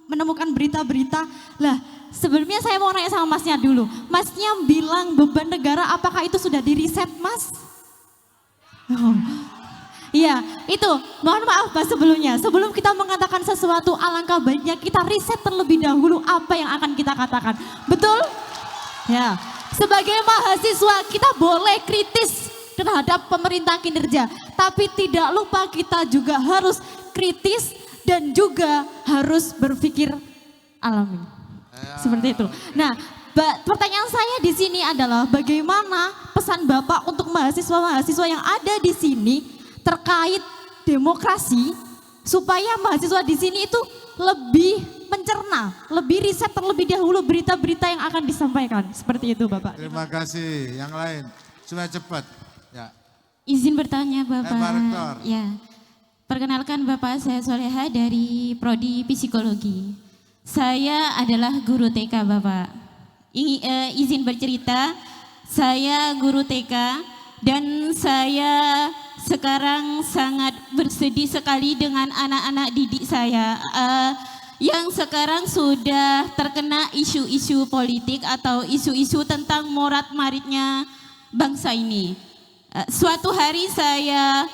menemukan berita-berita. Lah, sebelumnya saya mau nanya sama Masnya dulu. Masnya bilang beban negara, apakah itu sudah di-riset, Mas? Oh. Iya, itu. Mohon maaf Mas sebelumnya. Sebelum kita mengatakan sesuatu, alangkah baiknya kita riset terlebih dahulu apa yang akan kita katakan. Betul? Ya. Sebagai mahasiswa kita boleh kritis terhadap pemerintah kinerja, tapi tidak lupa kita juga harus kritis dan juga harus berpikir alami. Seperti itu. Nah, pertanyaan saya di sini adalah bagaimana pesan Bapak untuk mahasiswa-mahasiswa yang ada di sini terkait demokrasi supaya mahasiswa di sini itu lebih mencerna, lebih riset terlebih dahulu berita-berita yang akan disampaikan. Seperti itu Bapak. Terima kasih. Yang lain, supaya cepat. Ya. Izin bertanya Bapak. Pak Rektor. Ya. Perkenalkan Bapak, saya Soleha dari Prodi Psikologi. Saya adalah guru TK Bapak. Izin bercerita, saya guru TK dan saya sekarang sangat bersedih sekali dengan anak-anak didik saya yang sekarang sudah terkena isu-isu politik atau isu-isu tentang morat-maritnya bangsa ini. Suatu hari saya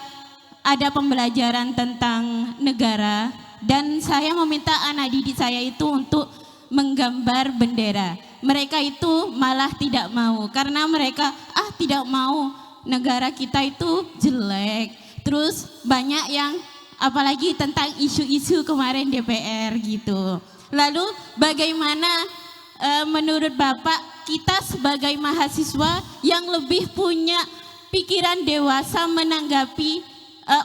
ada pembelajaran tentang negara dan saya meminta anak didik saya itu untuk menggambar bendera. Mereka itu malah tidak mau karena mereka tidak mau negara kita itu jelek. Terus banyak yang apalagi tentang isu-isu kemarin DPR gitu. Lalu bagaimana menurut Bapak kita sebagai mahasiswa yang lebih punya pikiran dewasa menanggapi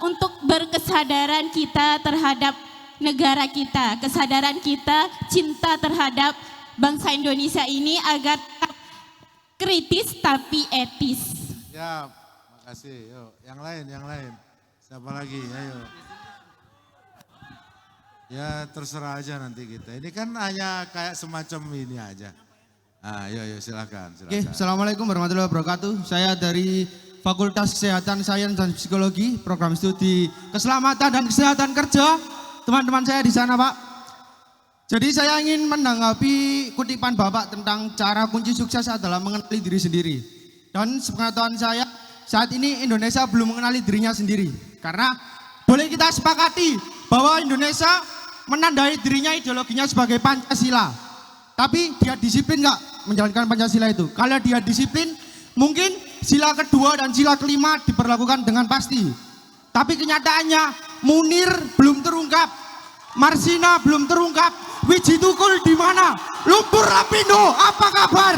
untuk berkesadaran kita terhadap negara kita, kesadaran kita cinta terhadap bangsa Indonesia ini agar tetap kritis tapi etis. Ya, makasih. Yuk, yang lain. Siapa lagi? Ayo. Ya terserah aja nanti kita. Ini kan hanya kayak semacam ini aja. Yuk silakan. Oke, Assalamualaikum warahmatullahi wabarakatuh. Saya dari Fakultas Kesehatan, Sains dan Psikologi, Program Studi Keselamatan dan Kesehatan Kerja. Teman-teman saya di sana, Pak. Jadi saya ingin menanggapi kutipan Bapak tentang cara kunci sukses adalah mengenali diri sendiri. Dan sepengetahuan saya, saat ini Indonesia belum mengenali dirinya sendiri. Karena boleh kita sepakati bahwa Indonesia menandai dirinya ideologinya sebagai Pancasila. Tapi dia disiplin nggak menjalankan Pancasila itu? Kalau dia disiplin, mungkin sila kedua dan sila kelima diperlakukan dengan pasti. Tapi kenyataannya Munir belum terungkap, Marsina belum terungkap, Wiji Tukul di mana? Lumpur Lapindo, apa kabar?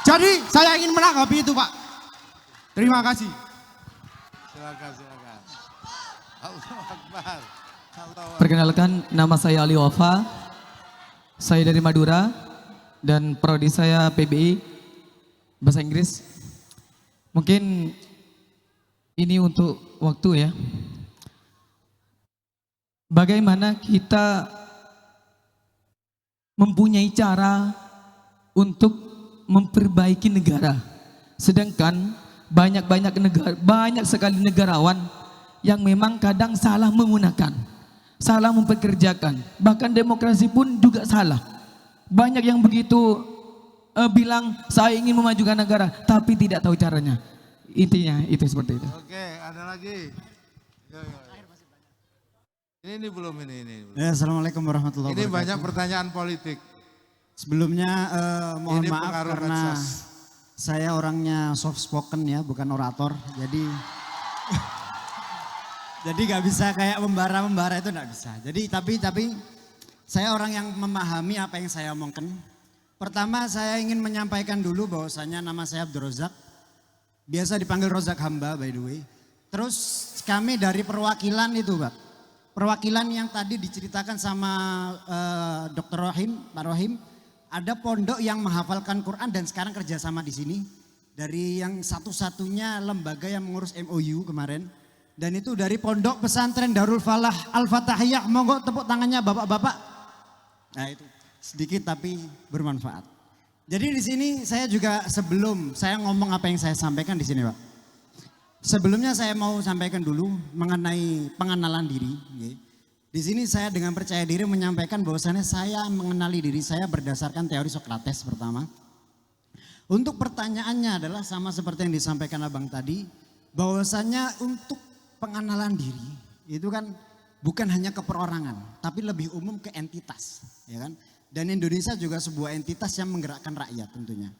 Jadi saya ingin menanggapi itu, Pak. Terima kasih. Silakan. Allahu Akbar. Perkenalkan, nama saya Ali Wafa. Saya dari Madura dan prodi saya PBI Bahasa Inggris. Mungkin ini untuk waktu ya. Bagaimana kita mempunyai cara untuk memperbaiki negara. Sedangkan banyak sekali negarawan yang memang kadang salah menggunakan, salah mempekerjakan, bahkan demokrasi pun juga salah. Banyak yang begitu bilang saya ingin memajukan negara tapi tidak tahu caranya. Intinya itu seperti itu. Oke, ada lagi. Yo. Ini belum ini. Ya, Assalamualaikum warahmatullahi Ini wabarakatuh. banyak pertanyaan politik. Sebelumnya mohon Ini maaf pengaruh karena medsos. saya orangnya soft spoken ya, bukan orator. Jadi nggak bisa kayak membara itu nggak bisa. Jadi tapi saya orang yang memahami apa yang saya omongkan. Pertama saya ingin menyampaikan dulu bahwasanya nama saya Abdul Rozak. Biasa dipanggil Rozak Hamba by the way. Terus kami dari perwakilan itu, Pak. Perwakilan yang tadi diceritakan sama Dr. Rohim, Pak Rohim, ada pondok yang menghafalkan Quran dan sekarang kerjasama di sini. Dari yang satu-satunya lembaga yang mengurus MOU kemarin. Dan itu dari Pondok Pesantren Darul Falah Al-Fatahiyah. Monggo tepuk tangannya bapak-bapak. Nah itu sedikit tapi bermanfaat. Jadi di sini saya juga sebelum saya ngomong apa yang saya sampaikan di sini, Pak. Sebelumnya saya mau sampaikan dulu mengenai pengenalan diri. Di sini saya dengan percaya diri menyampaikan bahwasannya saya mengenali diri saya berdasarkan teori Sokrates pertama. Untuk pertanyaannya adalah sama seperti yang disampaikan Abang tadi, bahwasannya untuk pengenalan diri itu kan bukan hanya ke perorangan, tapi lebih umum ke entitas, ya kan? Dan Indonesia juga sebuah entitas yang menggerakkan rakyat tentunya.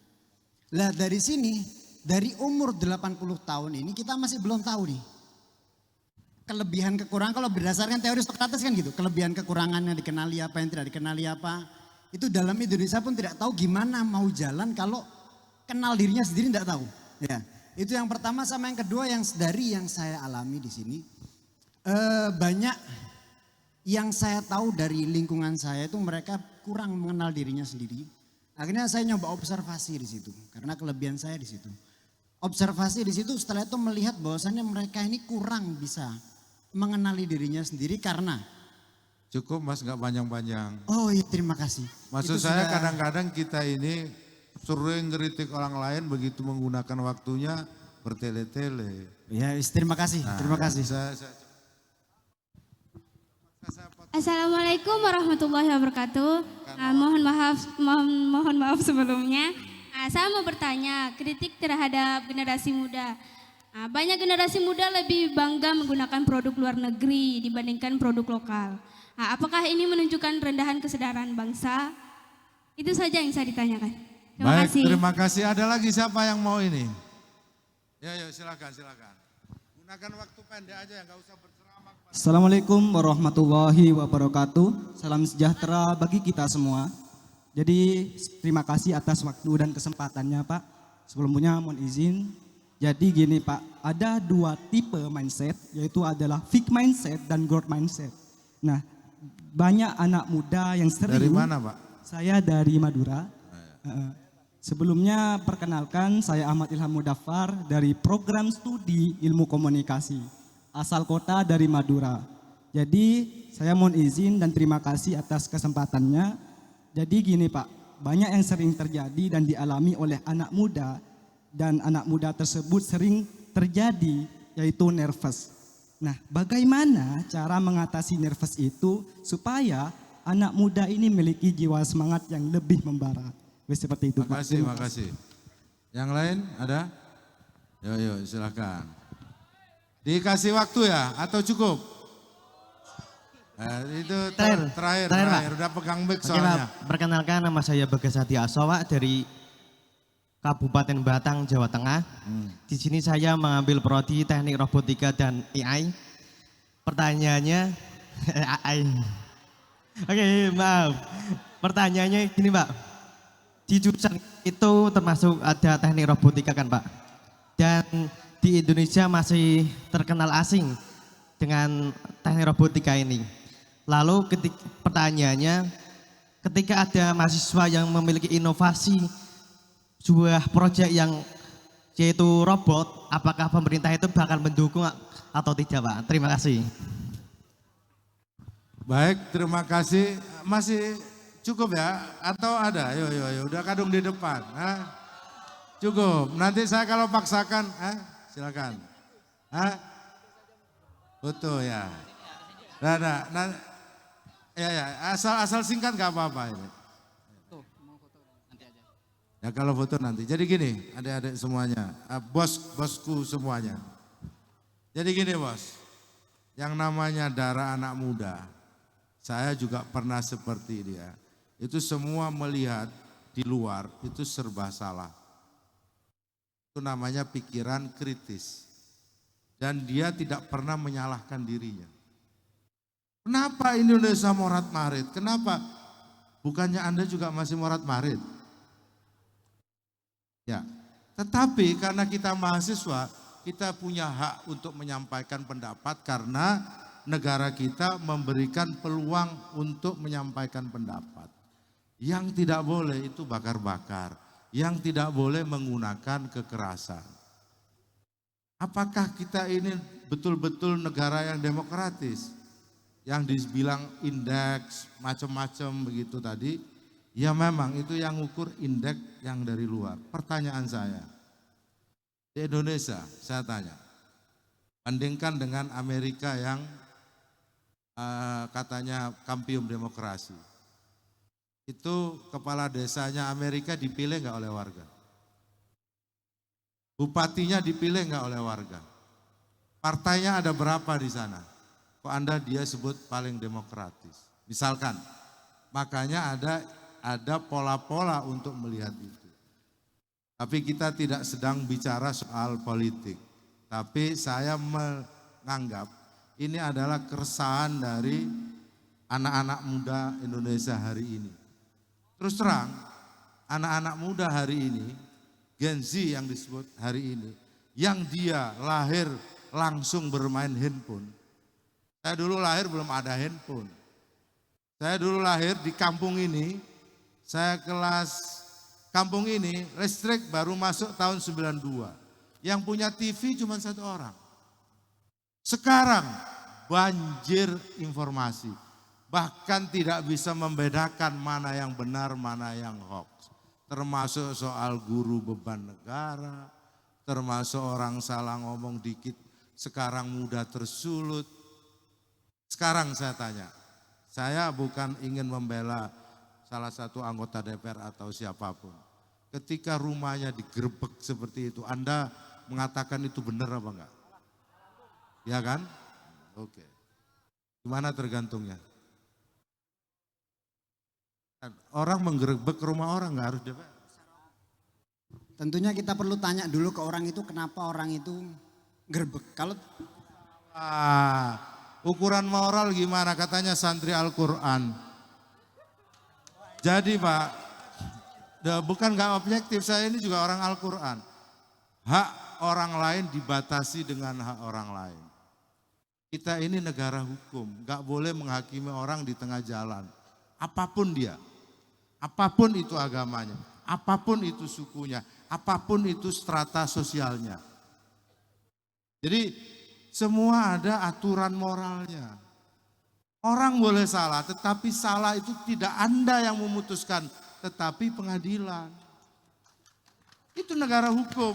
Lah dari sini, dari umur 80 tahun ini kita masih belum tahu nih. Kelebihan kekurangan kalau berdasarkan teori Sokrates kan gitu. Kelebihan kekurangannya dikenali apa, yang tidak dikenali apa. Itu dalam Indonesia pun tidak tahu gimana mau jalan kalau kenal dirinya sendiri tidak tahu. Ya, itu yang pertama. Sama yang kedua yang dari yang saya alami di sini. Banyak yang saya tahu dari lingkungan saya itu mereka kurang mengenal dirinya sendiri. Akhirnya saya nyoba observasi di situ. Karena kelebihan saya di situ. Observasi di situ setelah itu melihat bahwasannya mereka ini kurang bisa mengenali dirinya sendiri karena Cukup Mas, nggak panjang-panjang. oh iya terima kasih. Maksud Itu saya sudah- kadang-kadang kita ini sering ngeritik orang lain begitu menggunakan waktunya bertele-tele. Ya terima kasih, terima kasih. Assalamualaikum warahmatullahi wabarakatuh. Mohon maaf sebelumnya. Saya mau bertanya, kritik terhadap generasi muda. Nah, banyak generasi muda lebih bangga menggunakan produk luar negeri dibandingkan produk lokal. Nah, apakah ini menunjukkan rendahan kesadaran bangsa? Itu saja yang saya ditanyakan. Terima Baik, kasih. terima kasih. Ada lagi siapa yang mau ini? Ya, silakan. Gunakan waktu pendek aja ya, nggak usah berceramah. Assalamualaikum warahmatullahi wabarakatuh. Salam sejahtera bagi kita semua. Jadi terima kasih atas waktu dan kesempatannya Pak. Sebelumnya mohon izin. Jadi gini Pak, ada dua tipe mindset, yaitu adalah fixed mindset dan growth mindset. Nah, banyak anak muda yang sering. Dari mana Pak? Saya dari Madura. Sebelumnya perkenalkan, saya Ahmad Ilham Mudaffar dari program studi ilmu komunikasi, asal kota dari Madura. Jadi saya mohon izin dan terima kasih atas kesempatannya. Jadi gini Pak, banyak yang sering terjadi dan dialami oleh anak muda, dan anak muda tersebut sering terjadi yaitu nervous. Nah, bagaimana cara mengatasi nervous itu supaya anak muda ini memiliki jiwa semangat yang lebih membara? Seperti itu Pak. Makasih. Yang lain ada? Yo, silakan. Dikasih waktu ya atau cukup? Itu terakhir. Udah pegang mic soalnya. Perkenalkan, nama saya Bagas Hadi Asowa dari Kabupaten Batang, Jawa Tengah. Di sini saya mengambil prodi Teknik Robotika dan AI. Pertanyaannya AI. Oke, maaf. Pertanyaannya gini Pak. Di jurusan itu termasuk ada Teknik Robotika kan Pak? Dan di Indonesia masih terkenal asing dengan Teknik Robotika ini. Lalu pertanyaannya, ketika ada mahasiswa yang memiliki inovasi sebuah proyek yang yaitu robot, apakah pemerintah itu bakal mendukung atau tidak Pak? Terima kasih. Baik, terima kasih. Masih cukup ya? Atau ada? Yo, udah kadung di depan. Cukup. Nanti saya kalau paksakan, silakan. Betul ya. Nah, asal singkat gak apa-apa ini. Ya kalau foto nanti. Jadi gini, adik-adik semuanya, bosku semuanya. Jadi gini bos, yang namanya darah anak muda, saya juga pernah seperti dia. Itu semua melihat di luar, itu serba salah. Itu namanya pikiran kritis. Dan dia tidak pernah menyalahkan dirinya. Kenapa Indonesia morat-marit? Kenapa? Bukannya Anda juga masih morat-marit? Ya, tetapi karena kita mahasiswa, kita punya hak untuk menyampaikan pendapat karena negara kita memberikan peluang untuk menyampaikan pendapat. Yang tidak boleh itu bakar-bakar, yang tidak boleh menggunakan kekerasan. Apakah kita ini betul-betul negara yang demokratis? Yang dibilang indeks macam-macam begitu tadi, ya memang itu yang ukur indeks yang dari luar. Pertanyaan saya, di Indonesia saya tanya, bandingkan dengan Amerika yang katanya kampium demokrasi. Itu kepala desanya Amerika dipilih nggak oleh warga? Bupatinya dipilih nggak oleh warga? Partainya ada berapa di sana? Kok Anda dia sebut paling demokratis? Misalkan, makanya ada pola-pola untuk melihat itu. Tapi kita tidak sedang bicara soal politik. Tapi saya menganggap ini adalah keresahan dari anak-anak muda Indonesia hari ini. Terus terang, anak-anak muda hari ini, Gen Z yang disebut hari ini, yang dia lahir langsung bermain handphone. Saya dulu lahir belum ada handphone. Saya dulu lahir di kampung ini, saya kelas kampung ini, listrik baru masuk tahun 92. Yang punya TV cuma satu orang. Sekarang banjir informasi. Bahkan tidak bisa membedakan mana yang benar, mana yang hoax. Termasuk soal guru beban negara, termasuk orang salah ngomong dikit, sekarang mudah tersulut. Sekarang saya tanya, saya bukan ingin membela salah satu anggota DPR atau siapapun. Ketika rumahnya digerebek seperti itu, Anda mengatakan itu benar apa enggak? Ya kan? Oke. Gimana tergantungnya? Orang menggerebek rumah orang nggak harus DPR. Tentunya kita perlu tanya dulu ke orang itu kenapa orang itu gerbek. Kalau ukuran moral gimana? Katanya santri Al-Quran. Jadi Pak, bukan nggak objektif, saya ini juga orang Al-Quran. Hak orang lain dibatasi dengan hak orang lain. Kita ini negara hukum, nggak boleh menghakimi orang di tengah jalan. Apapun dia, apapun itu agamanya, apapun itu sukunya, apapun itu strata sosialnya. Jadi semua ada aturan moralnya. Orang boleh salah, tetapi salah itu tidak Anda yang memutuskan, tetapi pengadilan. Itu negara hukum.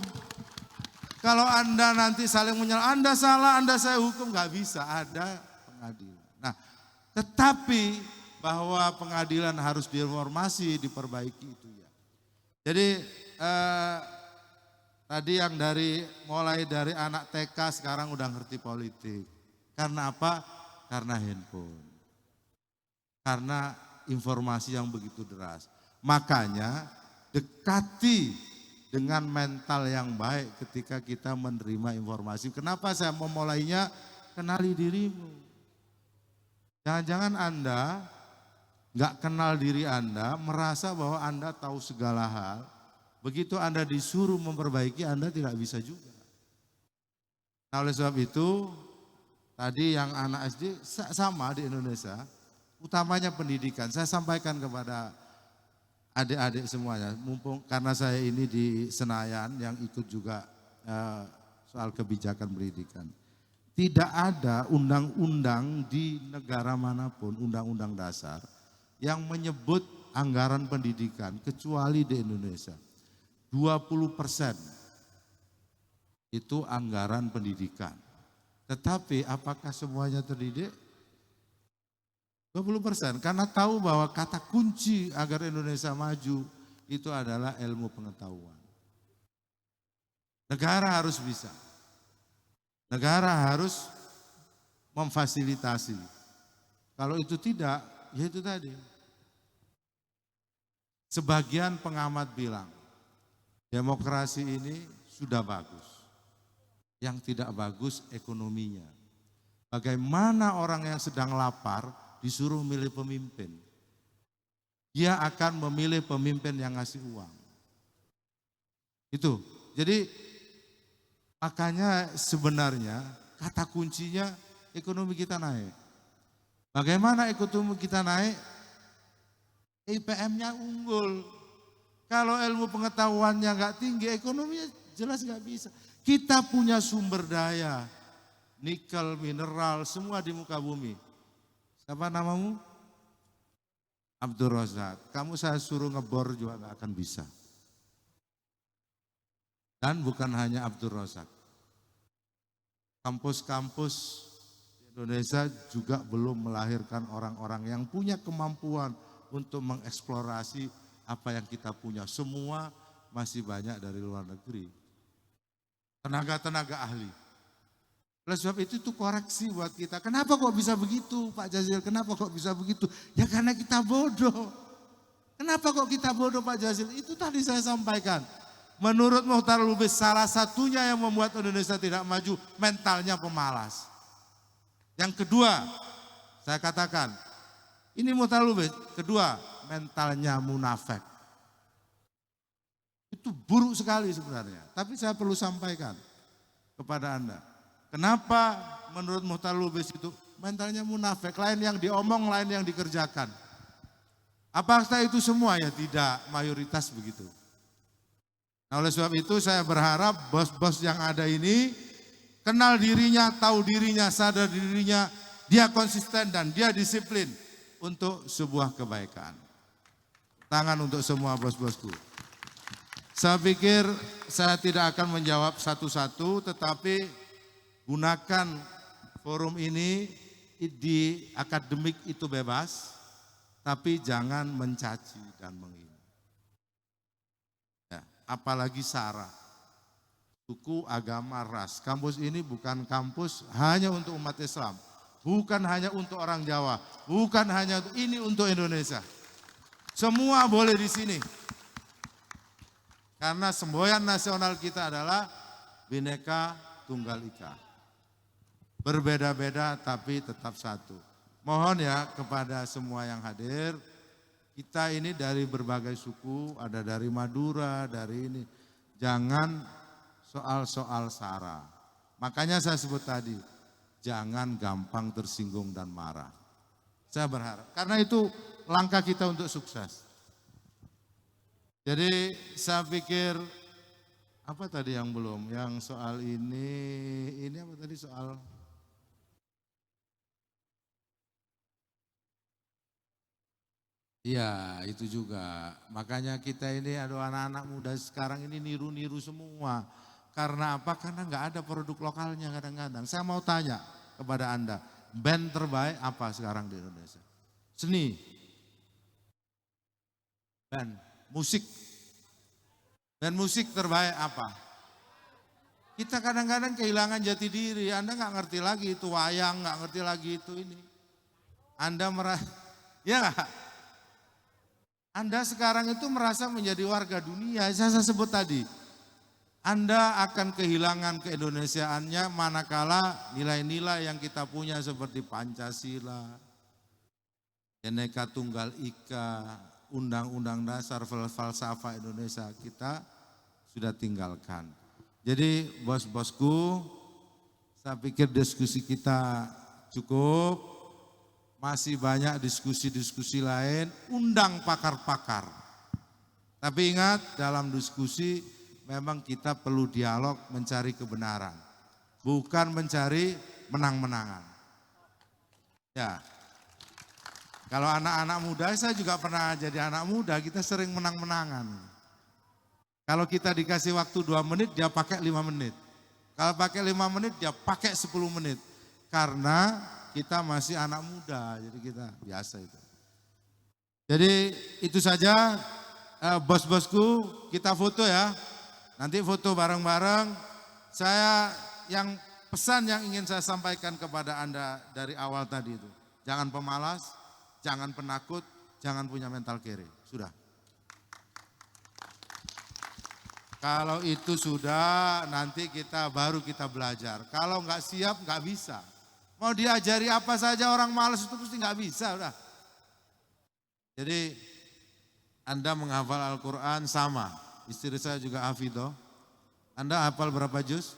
Kalau Anda nanti saling menyalahkan, Anda salah, Anda saya hukum, nggak bisa, ada pengadilan. Nah, tetapi bahwa pengadilan harus direformasi, diperbaiki itu ya. Jadi tadi yang mulai dari anak TK sekarang udah ngerti politik. Karena apa? Karena handphone. Karena informasi yang begitu deras. Makanya dekati dengan mental yang baik ketika kita menerima informasi. Kenapa saya memulainya? Kenali dirimu. Jangan-jangan Anda nggak kenal diri Anda, merasa bahwa Anda tahu segala hal. Begitu Anda disuruh memperbaiki, Anda tidak bisa juga. Nah, oleh sebab itu, tadi yang anak SD sama di Indonesia, utamanya pendidikan. Saya sampaikan kepada adik-adik semuanya, mumpung karena saya ini di Senayan yang ikut juga soal kebijakan pendidikan. Tidak ada undang-undang di negara manapun, undang-undang dasar, yang menyebut anggaran pendidikan, kecuali di Indonesia. 20% itu anggaran pendidikan. Tetapi apakah semuanya terdidik? 20%, karena tahu bahwa kata kunci agar Indonesia maju itu adalah ilmu pengetahuan. Negara harus bisa. Negara harus memfasilitasi. Kalau itu tidak, ya itu tadi. Sebagian pengamat bilang, demokrasi ini sudah bagus. Yang tidak bagus ekonominya. Bagaimana orang yang sedang lapar disuruh milih pemimpin. Dia akan memilih pemimpin yang ngasih uang. Itu. Jadi makanya sebenarnya kata kuncinya ekonomi kita naik. Bagaimana ekonomi kita naik? IPM-nya unggul. Kalau ilmu pengetahuannya nggak tinggi, ekonominya jelas nggak bisa. Kita punya sumber daya, nikel, mineral, semua di muka bumi. Siapa namamu? Abdul Razak. Kamu saya suruh ngebor juga nggak akan bisa. Dan bukan hanya Abdul Razak. Kampus-kampus di Indonesia juga belum melahirkan orang-orang yang punya kemampuan untuk mengeksplorasi apa yang kita punya. Semua masih banyak dari luar negeri. Tenaga-tenaga ahli. Oleh sebab itu koreksi buat kita. Kenapa kok bisa begitu Pak Jazil? Kenapa kok bisa begitu? Ya karena kita bodoh. Kenapa kok kita bodoh Pak Jazil? Itu tadi saya sampaikan. Menurut Muhtar Lubis, salah satunya yang membuat Indonesia tidak maju, mentalnya pemalas. Yang kedua, saya katakan, ini Muhtar Lubis. Kedua, mentalnya munafik. Itu buruk sekali sebenarnya. Tapi saya perlu sampaikan kepada Anda. Kenapa menurut Muhtar Lubis itu mentalnya munafik, lain yang diomong, lain yang dikerjakan. Apakah itu semua? Ya tidak, mayoritas begitu. Nah, oleh sebab itu saya berharap bos-bos yang ada ini kenal dirinya, tahu dirinya, sadar dirinya, dia konsisten dan dia disiplin untuk sebuah kebaikan. Tangan untuk semua bos-bosku. Saya pikir saya tidak akan menjawab satu-satu, tetapi gunakan forum ini di akademik itu bebas, tapi jangan mencaci dan menghina. Ya, apalagi sara. suku, agama, ras. Kampus ini bukan kampus hanya untuk umat Islam, bukan hanya untuk orang Jawa, bukan hanya ini untuk Indonesia. Semua boleh di sini. Karena semboyan nasional kita adalah Bhinneka Tunggal Ika. Berbeda-beda tapi tetap satu. Mohon ya kepada semua yang hadir, kita ini dari berbagai suku, ada dari Madura, dari ini. Jangan soal-soal sara. Makanya saya sebut tadi, jangan gampang tersinggung dan marah. Saya berharap, karena itu langkah kita untuk sukses. Jadi saya pikir, apa tadi yang belum? Yang soal ini apa tadi soal? Iya, itu juga. Makanya kita ini ada anak-anak muda sekarang ini niru-niru semua. Karena apa? Karena nggak ada produk lokalnya kadang-kadang. Saya mau tanya kepada Anda, band terbaik apa sekarang di Indonesia? Seni, band, musik. Band musik terbaik apa? Kita kadang-kadang kehilangan jati diri. Anda nggak ngerti lagi itu wayang, nggak ngerti lagi itu ini. Anda merasa, ya nggak? Anda sekarang itu merasa menjadi warga dunia, saya sebut tadi. Anda akan kehilangan keindonesiaannya manakala nilai-nilai yang kita punya seperti Pancasila, Bhinneka Tunggal Ika, Undang-Undang Dasar, falsafah Indonesia kita sudah tinggalkan. Jadi bos-bosku, saya pikir diskusi kita cukup, masih banyak diskusi-diskusi lain, undang pakar-pakar. Tapi ingat dalam diskusi memang kita perlu dialog mencari kebenaran, bukan mencari menang-menangan. Ya, kalau anak-anak muda, saya juga pernah jadi anak muda, kita sering menang-menangan. Kalau kita dikasih waktu 2 menit, dia pakai 5 menit. Kalau pakai 5 menit, dia pakai 10 menit. Karena kita masih anak muda, jadi kita biasa itu. Jadi itu saja bos-bosku, kita foto ya. Nanti foto bareng-bareng. Saya yang pesan yang ingin saya sampaikan kepada Anda dari awal tadi itu. Jangan pemalas, jangan penakut, jangan punya mental kere. Sudah. Kalau itu sudah, nanti baru kita belajar. Kalau nggak siap, nggak bisa. Mau diajari apa saja orang malas itu pasti nggak bisa udah. Jadi Anda menghafal Al-Quran sama. Istri saya juga hafidhoh. Anda hafal berapa juz?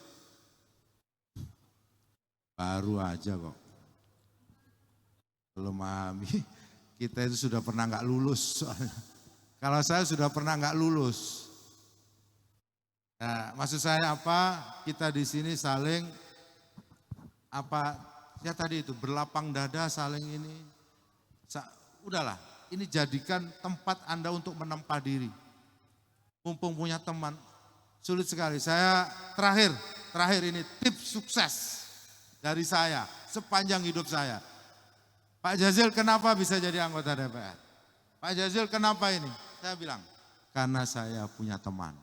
Baru aja kok. Belum memahami. Kita itu sudah pernah nggak lulus soalnya. Kalau saya sudah pernah nggak lulus. Nah, maksud saya apa? Kita di sini saling ya tadi itu berlapang dada saling ini. Udahlah, ini jadikan tempat Anda untuk menempa diri. Mumpung punya teman, sulit sekali. Saya terakhir ini tips sukses dari saya sepanjang hidup saya. Pak Jazil kenapa bisa jadi anggota DPR? Pak Jazil kenapa ini? Saya bilang, karena saya punya teman.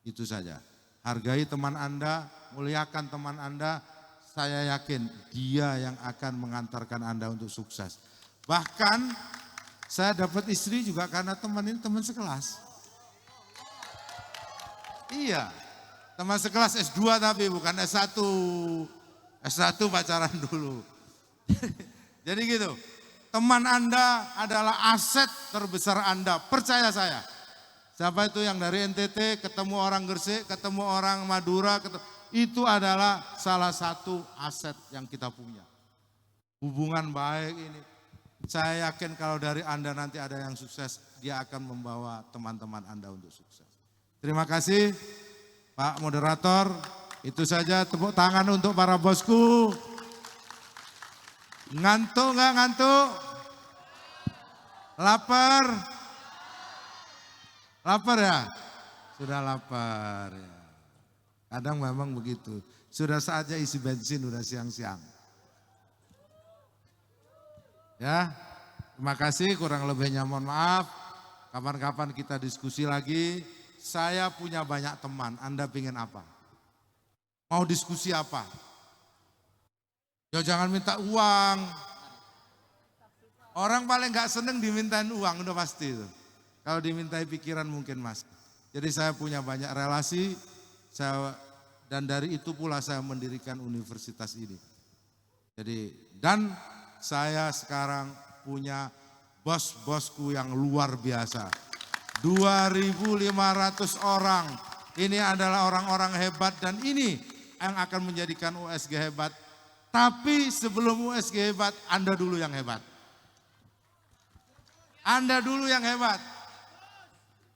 Itu saja. Hargai teman Anda, muliakan teman Anda. Saya yakin dia yang akan mengantarkan Anda untuk sukses. Bahkan saya dapat istri juga karena teman ini teman sekelas. Iya, teman sekelas S2 tapi bukan S1. S1 pacaran dulu. Jadi gitu, teman Anda adalah aset terbesar Anda, percaya saya. Siapa itu yang dari NTT, ketemu orang Gresik, ketemu orang Madura, itu adalah salah satu aset yang kita punya. Hubungan baik ini. Saya yakin kalau dari Anda nanti ada yang sukses, dia akan membawa teman-teman Anda untuk sukses. Terima kasih Pak Moderator. Itu saja, tepuk tangan untuk para bosku. Ngantuk nggak ngantuk? Lapar? Lapar ya? Sudah lapar ya. Kadang memang begitu. Sudah saatnya isi bensin, udah siang-siang. Ya, terima kasih, kurang lebihnya mohon maaf. Kapan-kapan kita diskusi lagi. Saya punya banyak teman, Anda pingin apa? Mau diskusi apa? Ya jangan minta uang. Orang paling gak seneng dimintain uang, udah pasti itu. Kalau dimintai pikiran mungkin mas. Jadi saya punya banyak relasi, dan dari itu pula saya mendirikan universitas ini. Jadi, dan saya sekarang punya bos-bosku yang luar biasa. 2.500 orang, ini adalah orang-orang hebat dan ini yang akan menjadikan USG hebat. Tapi sebelum USG hebat, Anda dulu yang hebat. Anda dulu yang hebat.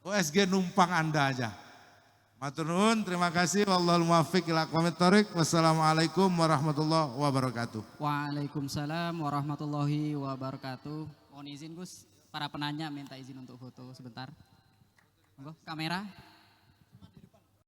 USG numpang Anda aja. Matur nuwun, terima kasih. Wallahul muwaffiq ila aqwamit thoriq. Wassalamualaikum warahmatullahi wabarakatuh. Waalaikumsalam warahmatullahi wabarakatuh. Mohon izin Gus, para penanya minta izin untuk foto sebentar. Monggo kamera.